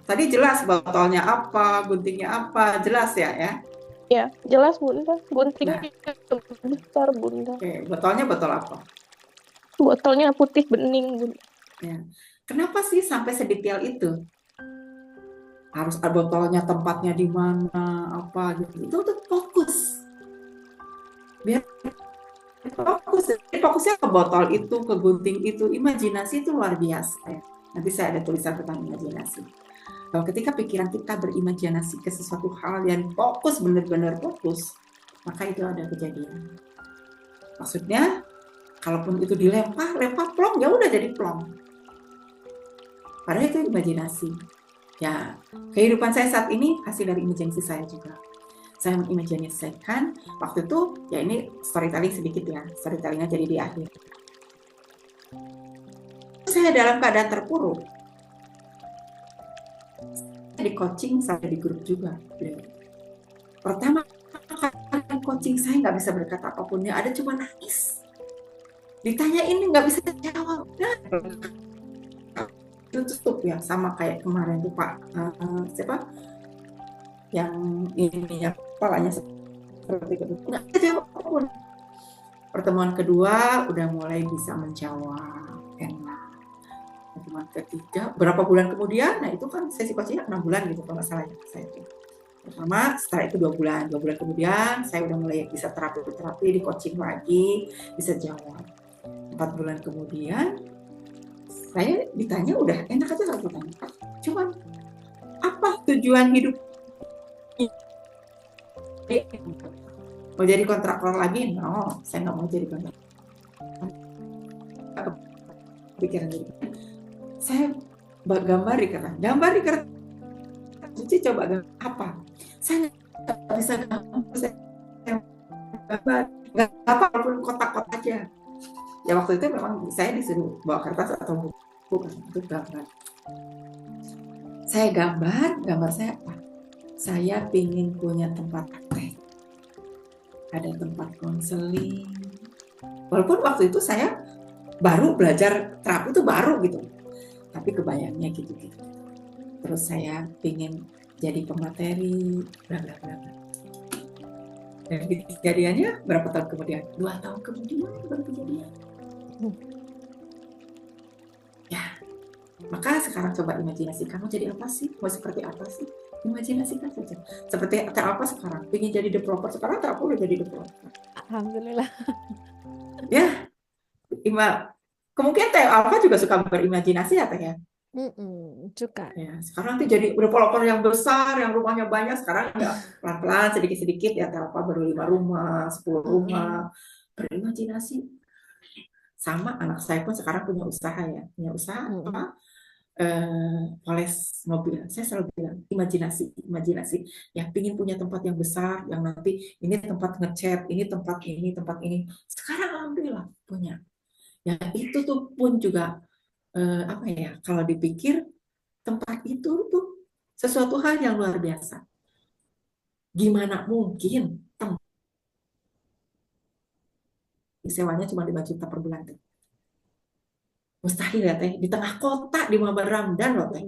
Tadi jelas botolnya apa, guntingnya apa, jelas ya? Ya, jelas Bunda, guntingnya besar Bunda. Oke, botolnya botol apa? Botolnya putih bening Bunda. Ya. Kenapa sih sampai sedetail itu? Harus ada botolnya, tempatnya di mana, apa gitu. Itu untuk fokus. Biar fokus. Jadi fokusnya ke botol itu, ke gunting itu. Imajinasi itu luar biasa ya. Nanti saya ada tulisan tentang imajinasi. Kalau ketika pikiran kita berimajinasi ke sesuatu hal yang fokus, benar-benar fokus, maka itu ada kejadian. Maksudnya, kalaupun itu dilempar, lempar plong, ya udah jadi plong. Padahal itu imajinasi. Ya, kehidupan saya saat ini hasil dari imajinasi saya juga. Saya mengimajinasikan waktu itu, ya ini storytelling sedikit ya, storytellingnya jadi di akhir. Saya dalam keadaan terpuruk. Di coaching, saya di grup juga. Pertama kali coaching saya nggak bisa berkata apapun, yang ada cuma nangis. Ditanya ini nggak bisa jawab. Nah, itu tutup ya, sama kayak kemarin tuh Pak siapa yang ini ya kepalanya seperti itu, nggak bisa jawab apapun. Pertemuan kedua udah mulai bisa menjawab, enak. Pertemuan ketiga berapa bulan kemudian, nah itu kan sesi coachingnya 6 bulan gitu kalau nggak salah ya saya itu. Pertama, setelah itu 2 bulan kemudian saya udah mulai bisa terapi di coaching lagi, bisa jawab. 4 bulan kemudian saya ditanya udah enak aja kalau ditanya, cuman apa tujuan hidup? Mau jadi kontraktor lagi? No, saya nggak mau jadi kontraktor. Pikiran gitu. Saya gambar di kertas. Cici coba gambar apa? Saya nggak bisa gambar. Saya gambar nggak apa, walaupun kotak-kotak aja. Ya waktu itu memang saya disuruh bawa kertas atau buku untuk gambar. Saya gambar saya apa? Saya ingin punya tempat praktek, ada tempat konseling. Walaupun waktu itu saya baru belajar terapi itu baru gitu, tapi kebayangnya gitu-gitu. Terus saya ingin jadi pemateri, bla bla bla. Dan kejadiannya berapa tahun kemudian? 2 tahun kemudian baru kejadian. Ya, maka sekarang coba imajinasi, kamu jadi apa sih? Mau seperti apa sih? Imajinasikan saja. Seperti apa sekarang? Ingin jadi developer, sekarang aku udah jadi developer. Alhamdulillah. Ya, kemungkinan Teh Alfa juga suka berimajinasi ya Teh ya? Suka. Ya, sekarang nanti jadi developer yang besar, yang rumahnya banyak. Sekarang ya pelan-pelan, sedikit-sedikit ya Teh Alfa baru 5 rumah, 10 rumah. Berimajinasi. Sama anak saya pun sekarang punya usaha ya. Punya usaha apa? Poles mobil. Saya selalu bilang imajinasi ya, pingin punya tempat yang besar yang nanti ini tempat ngecat, ini tempat ini. Sekarang alhamdulillah punya. Ya itu tuh pun juga apa ya, kalau dipikir tempat itu tuh sesuatu hal yang luar biasa. Gimana mungkin sewanya cuma 5 juta per bulan tuh? Mustahil ya Teh, di tengah kota di Muhammad Ramdan loh Teh.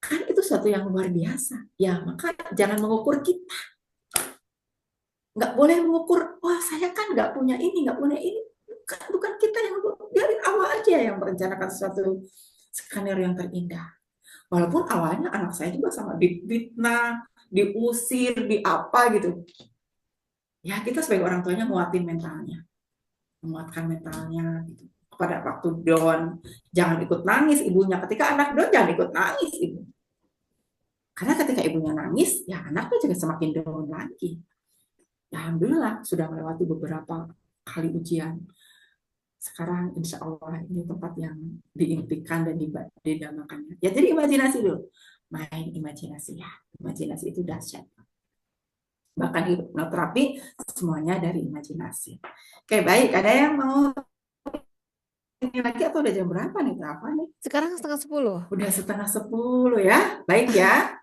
Kan itu sesuatu yang luar biasa. Ya maka jangan mengukur kita. Nggak boleh mengukur, wah saya kan nggak punya ini. Bukan kita yang biarin Allah aja yang merencanakan sesuatu skenario yang terindah. Walaupun awalnya anak saya juga sama difitnah, diusir, di apa gitu. Ya kita sebagai orang tuanya menguatkan mentalnya gitu. Pada waktu down, jangan ikut nangis ibunya. Ketika anak down, jangan ikut nangis ibu. Karena ketika ibunya nangis, ya anaknya juga semakin down lagi. Ya, alhamdulillah sudah melewati beberapa kali ujian. Sekarang insya Allah ini tempat yang diimpikan dan didamakannya. Ya jadi imajinasi dulu. Main imajinasi ya. Imajinasi itu dahsyat. Bahkan hipnoterapi semuanya dari imajinasi. Oke, baik. Ada yang mau ini lagi atau udah jam berapa nih? Berapa nih? Sekarang 9:30. Udah 9:30 ya. Baik ya.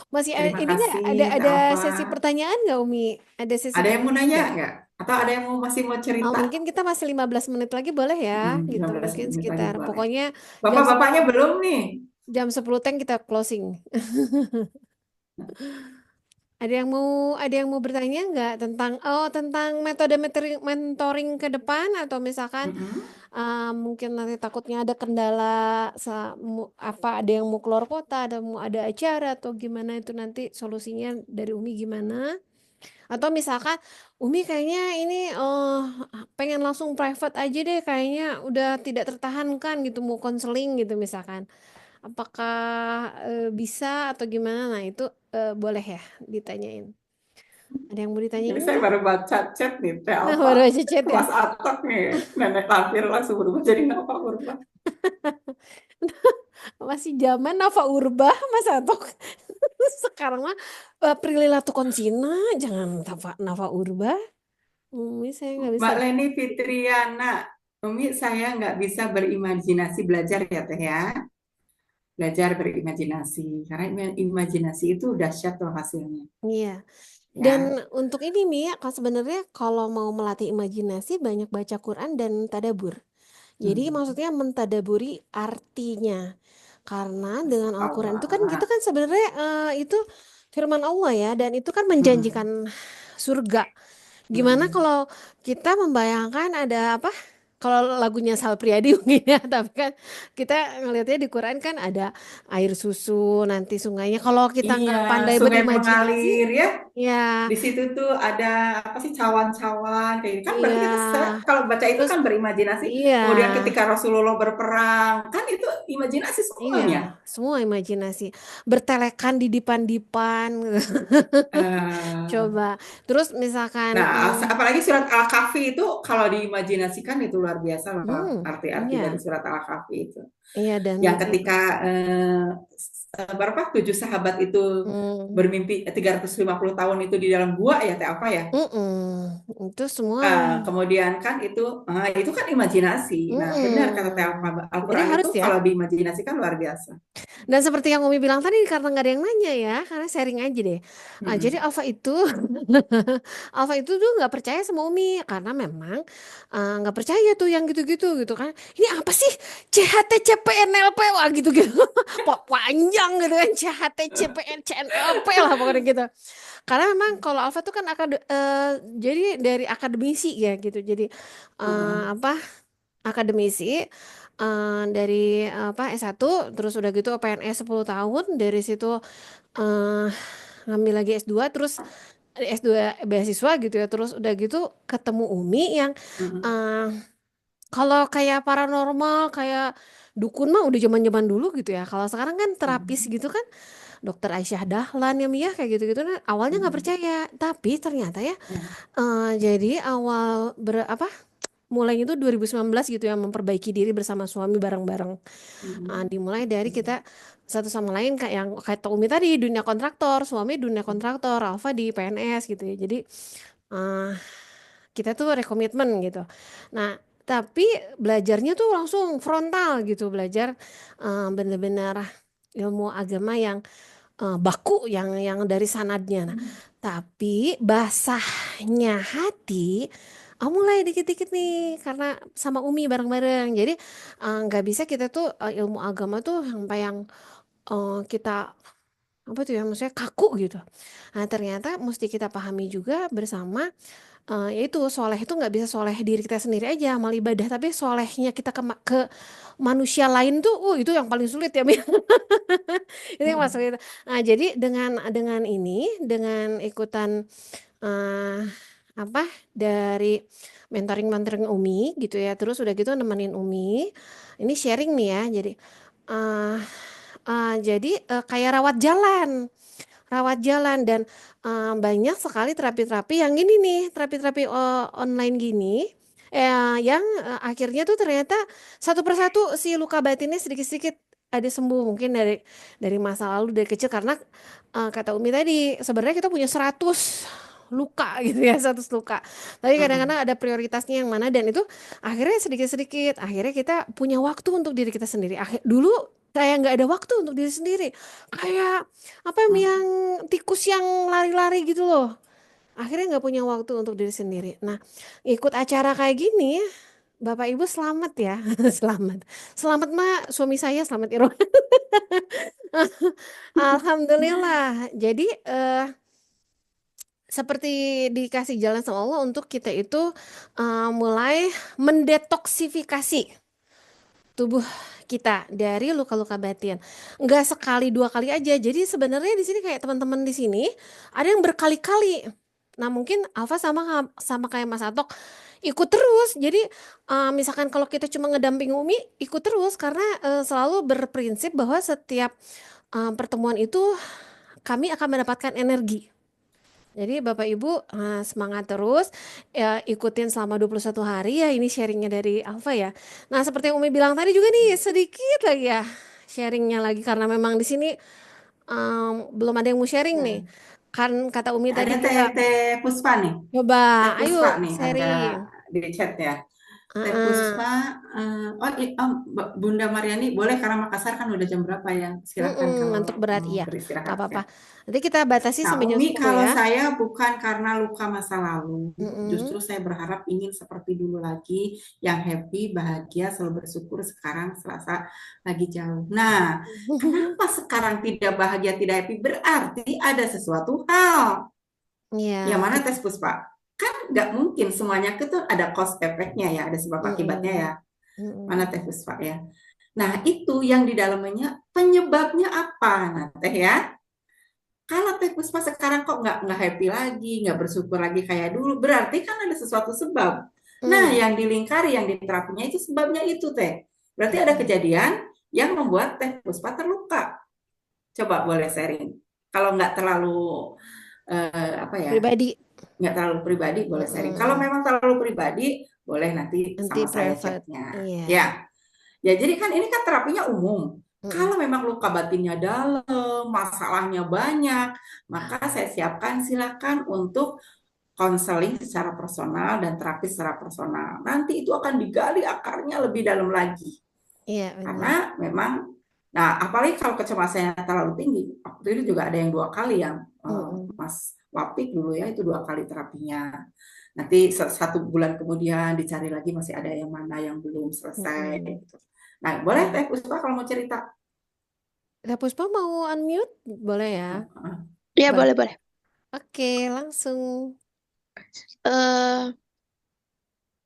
Masih Terima ini nggak kasih, ada Kak sesi Alfa. pertanyaan nggak Umi? Ada sesi Ada yang mau nanya nggak? nggak? Atau ada yang masih mau cerita? Mungkin kita masih 15 menit lagi boleh ya, gitu. 15 Mungkin menit lagi sekitar, boleh. pokoknya jam Bapak-bapaknya belum nih? jam 10 teng kita closing. Ada yang mau bertanya nggak tentang metode mentoring ke depan, atau misalkan mungkin nanti takutnya ada kendala ada yang mau keluar kota, ada acara atau gimana, itu nanti solusinya dari Umi gimana? Atau misalkan Umi kayaknya ini pengen langsung private aja deh, kayaknya udah tidak tertahankan gitu mau konseling gitu misalkan. apakah bisa atau gimana? Nah, itu boleh ya ditanyain. Ada yang mau ditanyain Ini saya nggak? baru baca chat nih, Teh Nah, Alfa. baru aja chat ya. Mas Atok nih, nenek lampir langsung berubah jadi Nafa Urba. Masih zaman Nafa Urba, Mas Atok. Sekarang mah Prilly Latukonsina, jangan Nafa Urba. Saya nggak bisa. Mbak Leni Fitriana, Umi saya nggak bisa berimajinasi belajar ya Teh ya. Belajar berimajinasi, karena imajinasi itu dahsyat loh hasilnya. Iya. Ya. Dan untuk ini Mi, sebenarnya kalau mau melatih imajinasi banyak baca Quran dan tadabur. Jadi maksudnya mentadaburi artinya. Karena dengan Al-Quran itu kan Allah. kita kan sebenarnya itu firman Allah ya, dan itu kan menjanjikan surga. Gimana kalau kita membayangkan ada apa? Kalau lagunya Sal Priadi mungkin ya, tapi kan kita ngelihatnya di Quran kan ada air susu, nanti sungainya. Kalau kita nggak Iya, pandai sungai berimajinasi, mengalir ya. ya, Di situ tuh ada apa sih cawan-cawan kayak gitu. Kan berarti kita iya, kalau baca itu terus kan berimajinasi. iya, Kemudian ketika Rasulullah berperang, kan itu imajinasi semuanya. iya, semua imajinasi. Bertelekan di dipan-dipan, coba. Terus misalkan, Nah, apalagi surat Al-Kahfi itu kalau diimajinasikan itu luar biasa loh arti-arti iya, dari surat Al-Kahfi itu. iya, dan Yang ketika berapa 7 sahabat itu bermimpi 350 tahun itu di dalam gua ya Teh apa ya? Itu semua. Kemudian kan itu kan imajinasi. Nah, benar kata Teh Alfa, Jadi Al-Quran harus itu ya. kalau diimajinasikan luar biasa. Dan seperti yang Umi bilang tadi, karena nggak ada yang nanya ya, karena sharing aja deh. Jadi Alfa itu, Alfa itu tuh nggak percaya sama Umi karena memang nggak percaya tuh yang gitu-gitu gitu kan. Ini apa sih CHT CPNLP wah gitu-gitu, panjang gitu kan CHT CPN CNLP lah pokoknya gitu. Karena memang kalau Alfa tuh kan jadi dari akademisi ya gitu. Jadi akademisi. Dari S1 terus udah gitu PNS 10 tahun, dari situ ngambil lagi S2, terus S2 beasiswa gitu ya, terus udah gitu ketemu Umi yang kalau kayak paranormal kayak dukun mah udah zaman-zaman dulu gitu ya. Kalau sekarang kan terapis gitu kan, Dokter Aisyah Dahlan ya Mia kayak gitu-gitu, awalnya nggak percaya, tapi ternyata ya jadi awal mulainya itu 2019 gitu ya, memperbaiki diri bersama suami bareng-bareng. Dimulai dari kita satu sama lain kayak yang kata Umi tadi, dunia kontraktor, suami dunia kontraktor, Alfa di PNS gitu ya. Jadi kita tuh rekomitmen gitu. Nah, tapi belajarnya tuh langsung frontal gitu, belajar benar-benar ilmu agama yang baku, yang dari sanadnya. Nah, tapi basahnya hati mulai dikit-dikit nih karena sama Umi bareng-bareng. Jadi nggak bisa kita tuh ilmu agama tuh sampai yang kita apa tuh ya, maksudnya kaku gitu. Nah, ternyata mesti kita pahami juga bersama, yaitu soleh itu nggak bisa soleh diri kita sendiri aja amal ibadah, tapi solehnya kita ke manusia lain tuh itu yang paling sulit ya Mi. Itu yang masuk itu. Nah, jadi dengan ini, dengan ikutan dari mentoring Umi gitu ya, terus udah gitu nemenin Umi, ini sharing nih ya, jadi kayak rawat jalan dan banyak sekali terapi-terapi yang gini nih, terapi-terapi online gini, yang akhirnya tuh ternyata satu persatu si luka batinnya sedikit-sedikit ada sembuh, mungkin dari masa lalu dari kecil, karena kata Umi tadi sebenarnya kita punya 100 luka gitu ya, 100 luka, tapi kadang-kadang ada prioritasnya yang mana, dan itu akhirnya sedikit-sedikit akhirnya kita punya waktu untuk diri kita sendiri. Dulu kayak nggak ada waktu untuk diri sendiri, kayak yang tikus yang lari-lari gitu loh, akhirnya nggak punya waktu untuk diri sendiri. Nah, ikut acara kayak gini, Bapak Ibu selamat ya. Selamat Mak, suami saya selamat Irwan. Alhamdulillah. Jadi seperti dikasih jalan sama Allah untuk kita itu mulai mendetoksifikasi tubuh kita dari luka-luka batin. Enggak sekali 2 kali aja. Jadi sebenarnya di sini kayak teman-teman di sini ada yang berkali-kali Nah, mungkin Alfa sama kayak Mas Atok ikut terus. Jadi misalkan kalau kita cuma ngedamping Umi, ikut terus karena selalu berprinsip bahwa setiap pertemuan itu kami akan mendapatkan energi. Jadi Bapak Ibu semangat terus ya, ikutin selama 21 hari ya, ini sharingnya dari Alfa ya. Nah, seperti yang Umi bilang tadi juga nih, sedikit lagi ya sharingnya lagi karena memang di sini belum ada yang mau sharing nih. Ya. Kan kata Umi Ada tadi Teh kita Puspa nih. coba, Teh ayo Puspa nih ada sharing. di chat ya. Teh Heeh. Puspa, Bunda Mariani boleh karena Makassar kan udah jam berapa ya? Silakan kalau Ngantuk berat, mau iya, beristirahat nggak ya. apa-apa. Nanti kita batasi Nah, sampai jam Umi 10 kalau ya. saya bukan karena luka masa lalu, Mm-mm. justru saya berharap ingin seperti dulu lagi, yang happy, bahagia, selalu bersyukur. Sekarang serasa lagi jauh. Nah, kenapa sekarang tidak bahagia, tidak happy? Berarti ada sesuatu hal. Iya, Yang mana Tes Puspa? Kan nggak mungkin semuanya itu ada cost efeknya ya, ada sebab akibatnya ya. Mm-mm. Mana Teh Puspa ya? Nah, itu yang di dalamnya penyebabnya apa? Nah, Teh ya. Kalau Teh Puspa sekarang kok nggak happy lagi, nggak bersyukur lagi kayak dulu, berarti kan ada sesuatu sebab. Nah, yang dilingkari, yang diterapinya itu sebabnya itu Teh. Berarti ada kejadian yang membuat Teh Puspa terluka. Coba boleh sharing. Kalau nggak terlalu apa ya? Pribadi, Nggak terlalu pribadi boleh sharing. Kalau memang terlalu pribadi boleh nanti nanti sama saya private. chatnya. Iya. Ya, ya jadi kan ini kan terapinya umum. Kalau memang luka batinnya dalam, masalahnya banyak, maka saya siapkan silakan untuk konseling secara personal dan terapi secara personal. Nanti itu akan digali akarnya lebih dalam lagi. Iya, Karena memang, nah apalagi kalau kecemasannya terlalu tinggi, waktu itu juga ada yang 2 kali yang Mas Wapik dulu ya, itu 2 kali terapinya. Nanti 1 bulan kemudian dicari lagi masih ada yang mana yang belum selesai. Gitu. Nah, boleh Teh Puspa kalau mau cerita. Teh Puspa mau unmute? Boleh ya? Iya, boleh. Oke, langsung.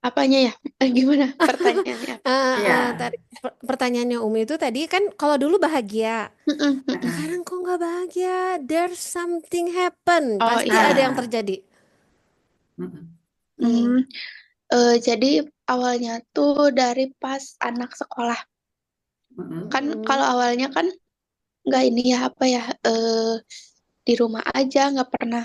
Apanya ya? Gimana pertanyaannya? Iya. Tadi pertanyaannya Umi itu tadi kan kalau dulu bahagia, sekarang kok nggak bahagia? There's something happen. Oh, Pasti iya. ada yang terjadi. Jadi awalnya tuh dari pas anak sekolah. Kan kalau awalnya kan nggak ini ya apa ya, di rumah aja nggak pernah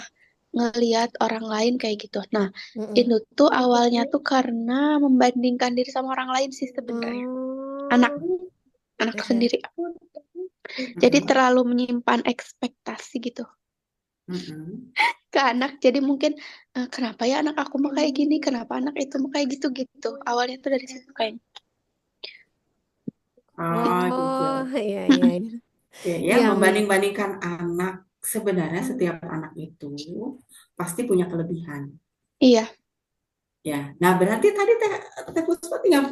ngelihat orang lain kayak gitu. Nah, itu tuh awalnya tuh karena membandingkan diri sama orang lain sih sebenarnya. Anak sendiri. Jadi terlalu menyimpan ekspektasi gitu ke anak. Jadi mungkin kenapa ya anak aku mau kayak gini, kenapa anak itu mau kayak gitu. Awalnya tuh dari situ kayaknya. Iya. Oke, ya, membanding-bandingkan anak. Sebenarnya setiap anak itu pasti punya kelebihan. Iya. Ya, nah berarti tadi Teh Puspa tinggal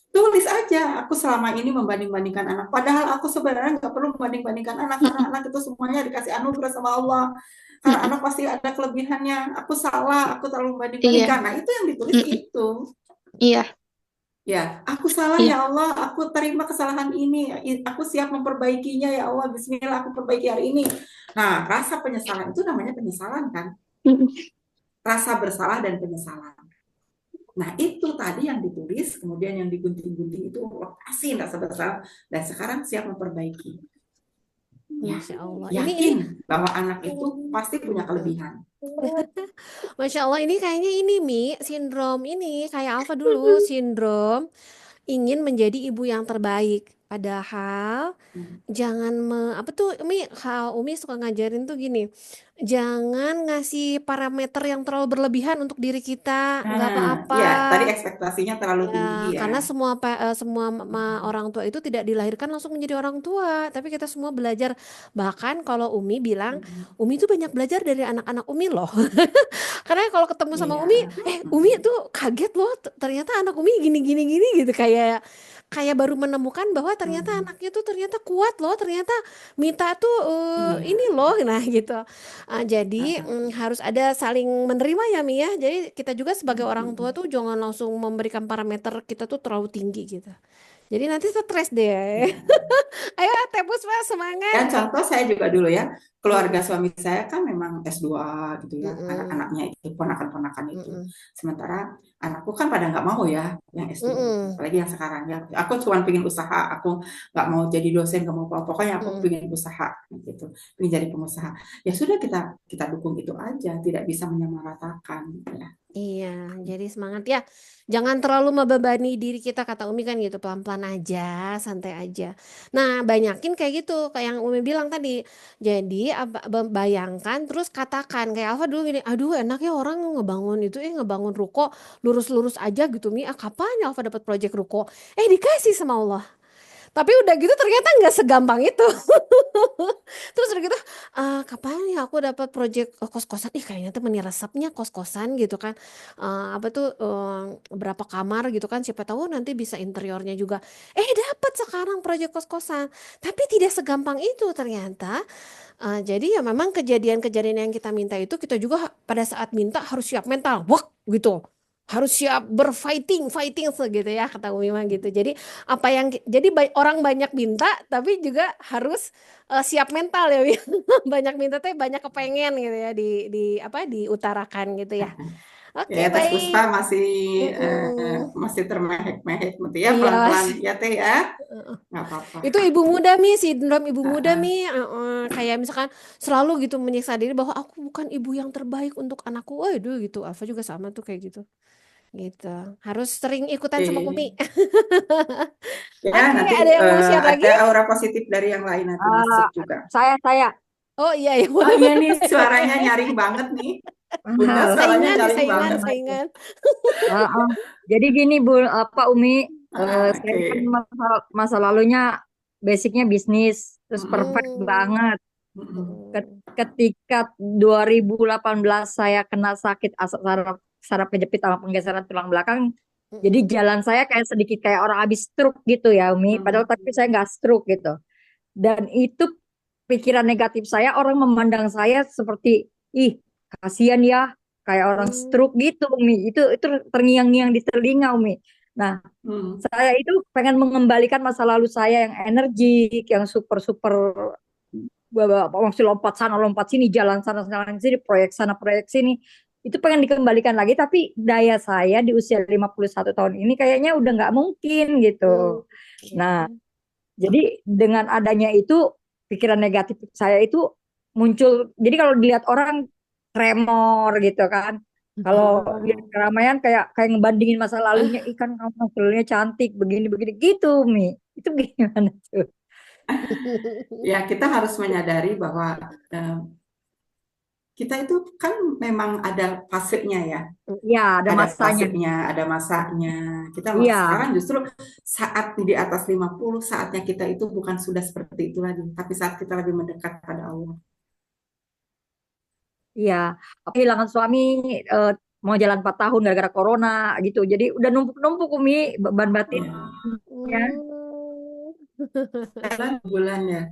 tulis aja, aku selama ini membanding-bandingkan anak. Padahal aku sebenarnya nggak perlu membanding-bandingkan anak, karena anak itu semuanya dikasih anugerah sama Allah. Karena anak pasti ada kelebihannya. Aku salah, aku terlalu membanding-bandingkan. Nah, itu yang ditulis itu. Iya. Ya, aku salah ya Allah, aku terima kesalahan ini, aku siap memperbaikinya ya Allah, bismillah aku perbaiki hari ini. Nah, rasa penyesalan itu namanya penyesalan kan? Rasa bersalah dan penyesalan. Nah, itu tadi yang ditulis, kemudian yang digunting-gunting itu lepasin rasa bersalah, dan sekarang siap memperbaiki. Masya Allah. Yakin bahwa anak itu pasti punya kelebihan. Masya Allah, ini kayaknya Mi, sindrom ini kayak Alfa dulu, sindrom ingin menjadi ibu yang terbaik. Padahal jangan apa tuh Umi suka ngajarin tuh gini, jangan ngasih parameter yang terlalu berlebihan untuk diri kita, nggak apa-apa. Ya, tadi ekspektasinya terlalu tinggi ya. Karena semua orang tua itu tidak dilahirkan langsung menjadi orang tua, tapi kita semua belajar. Bahkan kalau Umi bilang, Umi itu banyak belajar dari anak-anak Umi loh. Karena kalau ketemu sama Umi, Umi tuh kaget loh, ternyata anak Umi gini gitu, kayak baru menemukan bahwa ternyata anaknya tuh ternyata kuat loh, ternyata Mita tuh ini loh, nah gitu. Jadi harus ada saling menerima ya Mi ya. Jadi kita juga sebagai orang tua tuh jangan langsung memberikan parameter kita tuh terlalu tinggi gitu. Jadi nanti stres deh. Ayo Teh Puspa semangat. Dan contoh saya juga dulu ya, keluarga suami saya kan memang S2 gitu ya, Mm-mm. anak-anaknya itu, ponakan-ponakan itu. Mm-mm. Sementara anakku kan pada nggak mau ya yang S2, Mm-mm. apalagi yang sekarang ya. Aku cuma pengen usaha, aku nggak mau jadi dosen, nggak mau apa, pokoknya aku Mm. pengen usaha gitu, pengen jadi pengusaha. Ya sudah kita dukung itu aja, tidak bisa menyamaratakan ya. Iya, jadi semangat ya. Jangan terlalu membebani diri kita, kata Umi kan gitu, pelan-pelan aja, santai aja. Nah, banyakin kayak gitu, kayak yang Umi bilang tadi. Jadi, bayangkan terus katakan kayak Alfa dulu gini, aduh enak ya orang ngebangun itu, ngebangun ruko lurus-lurus aja gitu Mi. Kapan ya Alfa dapat proyek ruko? Dikasih sama Allah. Tapi udah gitu ternyata nggak segampang itu. Terus udah gitu, kapan ya aku dapat proyek kos-kosan? Kayaknya tuh resepnya kos-kosan gitu kan. Apa tuh berapa kamar gitu kan? Siapa tahu nanti bisa interiornya juga. Dapat sekarang proyek kos-kosan. Tapi tidak segampang itu ternyata. Jadi ya memang kejadian-kejadian yang kita minta itu kita juga pada saat minta harus siap mental, wah gitu. Harus siap fighting segitu ya kata Umi mah gitu. Jadi apa yang jadi orang banyak minta tapi juga harus siap mental ya Wi. Banyak minta teh banyak kepengen gitu ya di apa diutarakan gitu ya. Oke, Ya, Teh Puspa baik. masih termehek-mehek gitu ya, Iya. pelan-pelan ya Teh ya, nggak apa-apa. Itu ibu muda Mi, sindrom ibu muda Uh-uh. Mi, kayak misalkan selalu gitu menyiksa diri bahwa aku bukan ibu yang terbaik untuk anakku. Waduh gitu, Alfa juga sama tuh kayak gitu. Gitu. Harus sering ikutan sama Umi. Ya, Oke, nanti ada yang mau share lagi? ada aura positif dari yang lain nanti masuk juga. Saya. Oh iya ya. Oh iya nih suaranya nyaring banget nih. Bunda suaranya nyaring banget. Saingan. Jadi gini Bu, Umi, saya Oke. kan masa lalunya basicnya bisnis, terus perfect banget. Ketika 2018 saya kena sakit saraf kejepit sama penggeseran tulang belakang, jadi jalan saya kayak sedikit kayak orang habis stroke gitu ya Umi, padahal tapi saya nggak stroke gitu. Dan itu pikiran negatif saya, orang memandang saya seperti kasihan ya, kayak orang stroke gitu Umi. Itu terngiang-ngiang di telinga Umi. Nah, saya itu pengen mengembalikan masa lalu saya yang energik, yang super masih lompat sana lompat sini, jalan sana jalan sini, proyek sana proyek sini, itu pengen dikembalikan lagi, tapi daya saya di usia 51 tahun ini kayaknya udah nggak mungkin gitu. Nah, jadi dengan adanya itu pikiran negatif saya itu muncul. Jadi kalau dilihat orang tremor gitu kan, kalau lihat keramaian kayak ngebandingin masa lalunya, ikan kamu masa lalunya cantik begini gitu Mi, itu gimana tuh? Ya, kita harus menyadari bahwa kita itu kan memang ada fasenya ya. Ya, ada masanya. Fasenya, ada masanya. Kita sekarang justru saat di atas 50, saatnya kita itu bukan sudah seperti itu lagi, tapi saat kita lebih mendekat pada Allah. Iya, kehilangan suami mau jalan 4 tahun gara-gara corona gitu. Jadi udah numpuk-numpuk Umi beban batin. Ya. Bulan ya.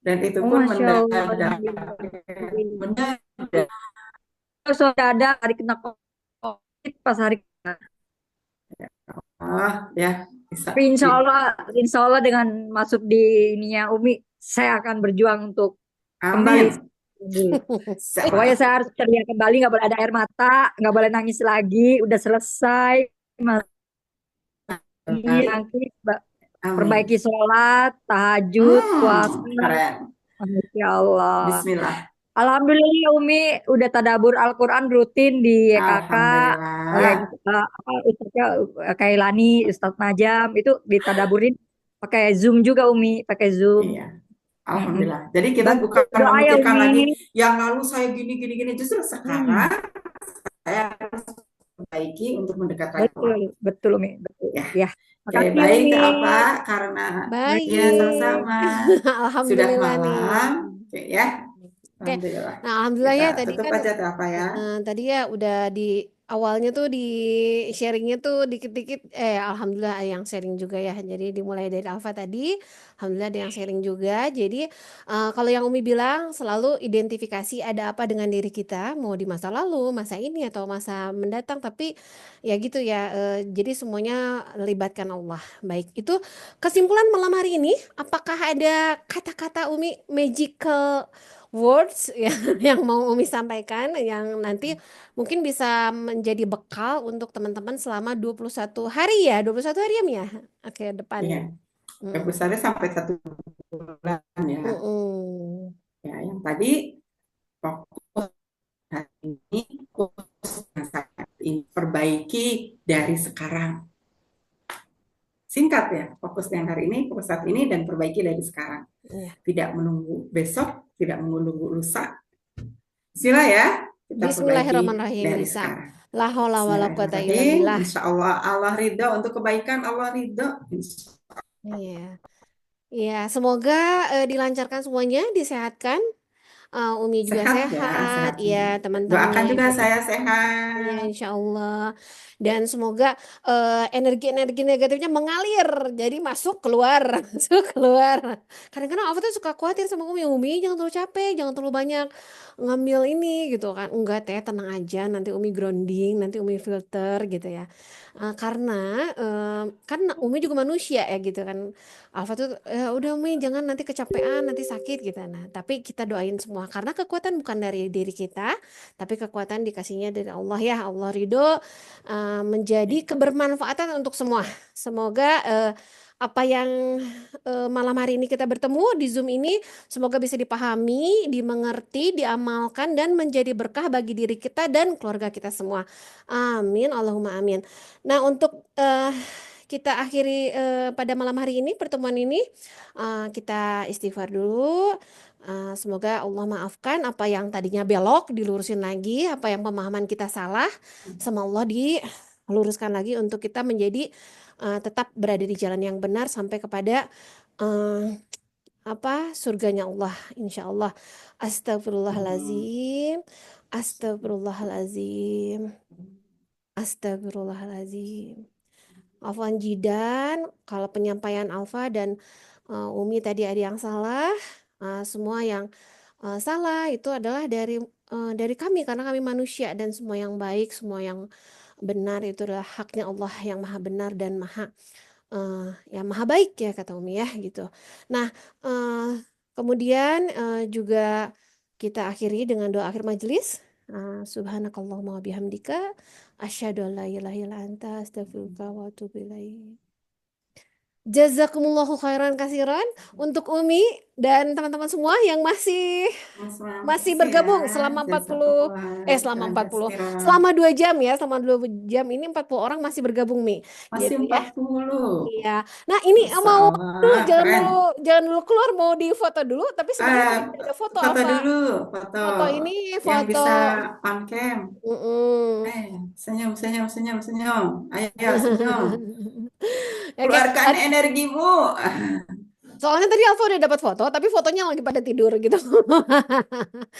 Dan itu pun mendadak. Sudah ada hari kena COVID pas hari ya. Insya Allah dengan masuk di ininya Umi, saya akan berjuang untuk kembali. Pokoknya saya harus ceria kembali, nggak boleh ada air mata, nggak boleh nangis lagi, udah selesai. Nanti perbaiki sholat, tahajud, puasa. Ya Allah. Bismillah. Alhamdulillah Umi udah tadabur Al-Quran rutin di YKK. Ustaznya Kailani, Ustaz Najam itu ditadaburin pakai Zoom juga Umi, pakai Zoom. Iya. Alhamdulillah. Jadi kita bukan memikirkan lagi yang lalu saya gini, justru sekarang saya harus perbaiki untuk mendekat lagi. Betul Umi. Betul. Ya. Oke, baik apa karena ya sama-sama. Sudah malam. Oke ya. Oke. Alhamdulillah. Nah, alhamdulillah ya tadi tutup kan aja apa ya. tadi ya udah awalnya tuh di sharingnya tuh dikit-dikit, alhamdulillah ada yang sharing juga ya. Jadi dimulai dari Alfa tadi, alhamdulillah ada yang sharing juga. Jadi kalau yang Umi bilang selalu identifikasi ada apa dengan diri kita, mau di masa lalu, masa ini atau masa mendatang. Tapi ya gitu ya. Jadi semuanya libatkan Allah. Baik, itu kesimpulan malam hari ini. Apakah ada kata-kata Umi magical words ya, yang mau Umi sampaikan yang nanti mungkin bisa menjadi bekal untuk teman-teman selama 21 hari ya, 21 hari ya Mia? Oke, depan. Iya, besarnya sampai 1 bulan ya. Mm-mm. Ya, yang tadi fokus hari ini, fokus yang saat ini, perbaiki dari sekarang. Singkat ya, fokus yang hari ini, fokus saat ini, dan perbaiki dari sekarang. Iya. Tidak menunggu besok, tidak menunggu lusa. Bismillah ya, kita perbaiki Bismillahirrahmanirrahim. dari Bisa. sekarang. La haula wala quwata illa Bismillahirrahmanirrahim. billah. Insya Allah, Allah ridho untuk kebaikan, Allah ridho. Iya. Iya, semoga dilancarkan semuanya, disehatkan. Umi juga Sehat ya, sehat, sehat. ya teman-teman Doakan yang juga ikut. saya Iya, sehat. insya Allah. Dan semoga energi-energi negatifnya mengalir, jadi masuk keluar, masuk keluar. Kadang-kadang aku tuh suka khawatir sama Umi, jangan terlalu capek, jangan terlalu banyak ngambil ini gitu kan. Enggak teh, tenang aja, nanti Umi grounding, nanti Umi filter gitu ya. Karena kan Umi juga manusia ya gitu kan. Alfa tuh udah Umi jangan nanti kecapean, nanti sakit gitu. Nah, tapi kita doain semua karena kekuatan bukan dari diri kita, tapi kekuatan dikasihnya dari Allah ya. Allah ridho menjadi kebermanfaatan untuk semua. Semoga apa yang malam hari ini kita bertemu di Zoom ini semoga bisa dipahami, dimengerti, diamalkan dan menjadi berkah bagi diri kita dan keluarga kita semua. Amin, Allahumma amin. Nah, untuk kita akhiri pada malam hari ini pertemuan ini, kita istighfar dulu. Semoga Allah maafkan apa yang tadinya belok dilurusin lagi, apa yang pemahaman kita salah sama Allah diluruskan lagi untuk kita menjadi tetap berada di jalan yang benar sampai kepada surganya Allah, insya Allah. Astagfirullahalazim, astagfirullahalazim, astagfirullahalazim. Afwan Jidan, kalau penyampaian Alfa dan Umi tadi ada yang salah, semua yang salah itu adalah dari kami karena kami manusia, dan semua yang baik, semua yang benar itu adalah haknya Allah yang maha benar dan maha baik ya kata Umi ya gitu. Nah, kemudian juga kita akhiri dengan doa akhir majelis. Subhanakallahumma wa bihamdika asyhadu an la ilaha illa anta astaghfiruka wa atubu ilaik. Jazakumullahu khairan kasiran untuk Umi dan teman-teman semua yang masih bergabung selama 2 jam ya, selama 2 jam ini 40 orang masih bergabung Mi. Masih Gitu ya. 40. Iya. Nah, ini Masya mau Allah, jangan dulu keluar, mau di foto dulu, tapi sebenarnya ada foto foto apa? dulu, foto Ini yang foto bisa on cam. Senyum. Ayo senyum. Oke. Keluarkan energimu. Soalnya tadi Alfa udah dapat foto, tapi fotonya lagi pada tidur gitu.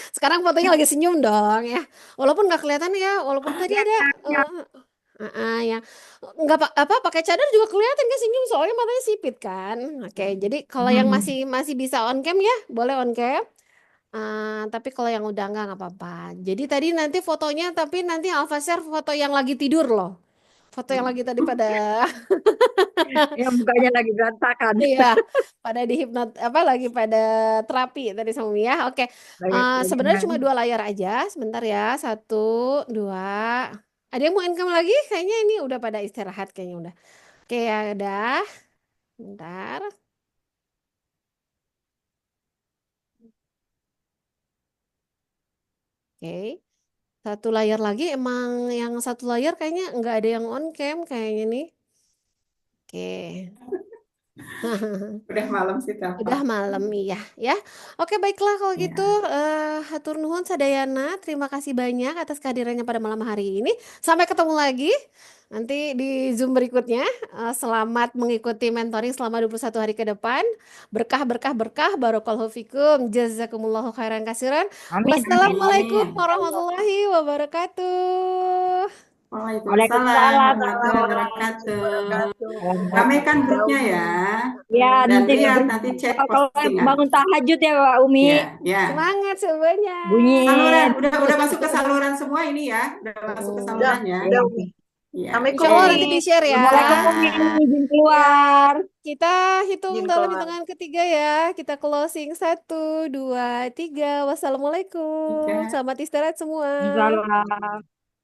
Sekarang fotonya lagi senyum dong ya. Walaupun nggak kelihatan ya, walaupun tadi ada ya nggak pakai cadar juga kelihatan kan senyum, soalnya matanya sipit kan. Oke, jadi kalau yang masih bisa on cam ya, boleh on cam. Tapi kalau yang udah nggak apa-apa. Jadi tadi nanti fotonya, tapi nanti Alfa share foto yang lagi tidur loh. Foto yang lagi tadi pada yang mukanya lagi berantakan. Iya, pada lagi pada terapi tadi sama Mia. Oke. Sebenarnya cuma 2 layar aja. Sebentar ya. 1, 2. Ada yang mau income lagi? Kayaknya ini udah pada istirahat kayaknya udah. Oke, ya udah. Bentar. Oke. 1 layar lagi, emang yang 1 layar kayaknya nggak ada yang on cam kayaknya nih. Oke. Udah malam sih Tapa. Udah malam iya ya. Oke, baiklah kalau gitu hatur nuhun sadayana, terima kasih banyak atas kehadirannya pada malam hari ini. Sampai ketemu lagi nanti di Zoom berikutnya. Selamat mengikuti mentoring selama 21 hari ke depan. Berkah barakallahu fikum. Jazakumullahu khairan kasiran. Amin. Wassalamualaikum warahmatullahi wabarakatuh. Waalaikumsalam warahmatullahi wabarakatuh. Wabarakatuh. Ramaikan grupnya ya. Ya, Dan nanti di lihat grup nanti cek kalau postingan. bangun tahajud ya Pak Umi. Ya. Semangat semuanya. Saluran, Bunyi. udah masuk ke saluran semua ini ya. Udah masuk ke Udah, saluran ya. udah Umi. Ya, Assalamualaikum Insya Allah oke. nanti Umi. di-share ya. Assalamualaikum Umi, izin keluar. Kita hitung Izin dalam keluar. hitungan ketiga ya. Kita closing 1, 2, 3. Wassalamualaikum. Tiga. Selamat istirahat semua. Salam.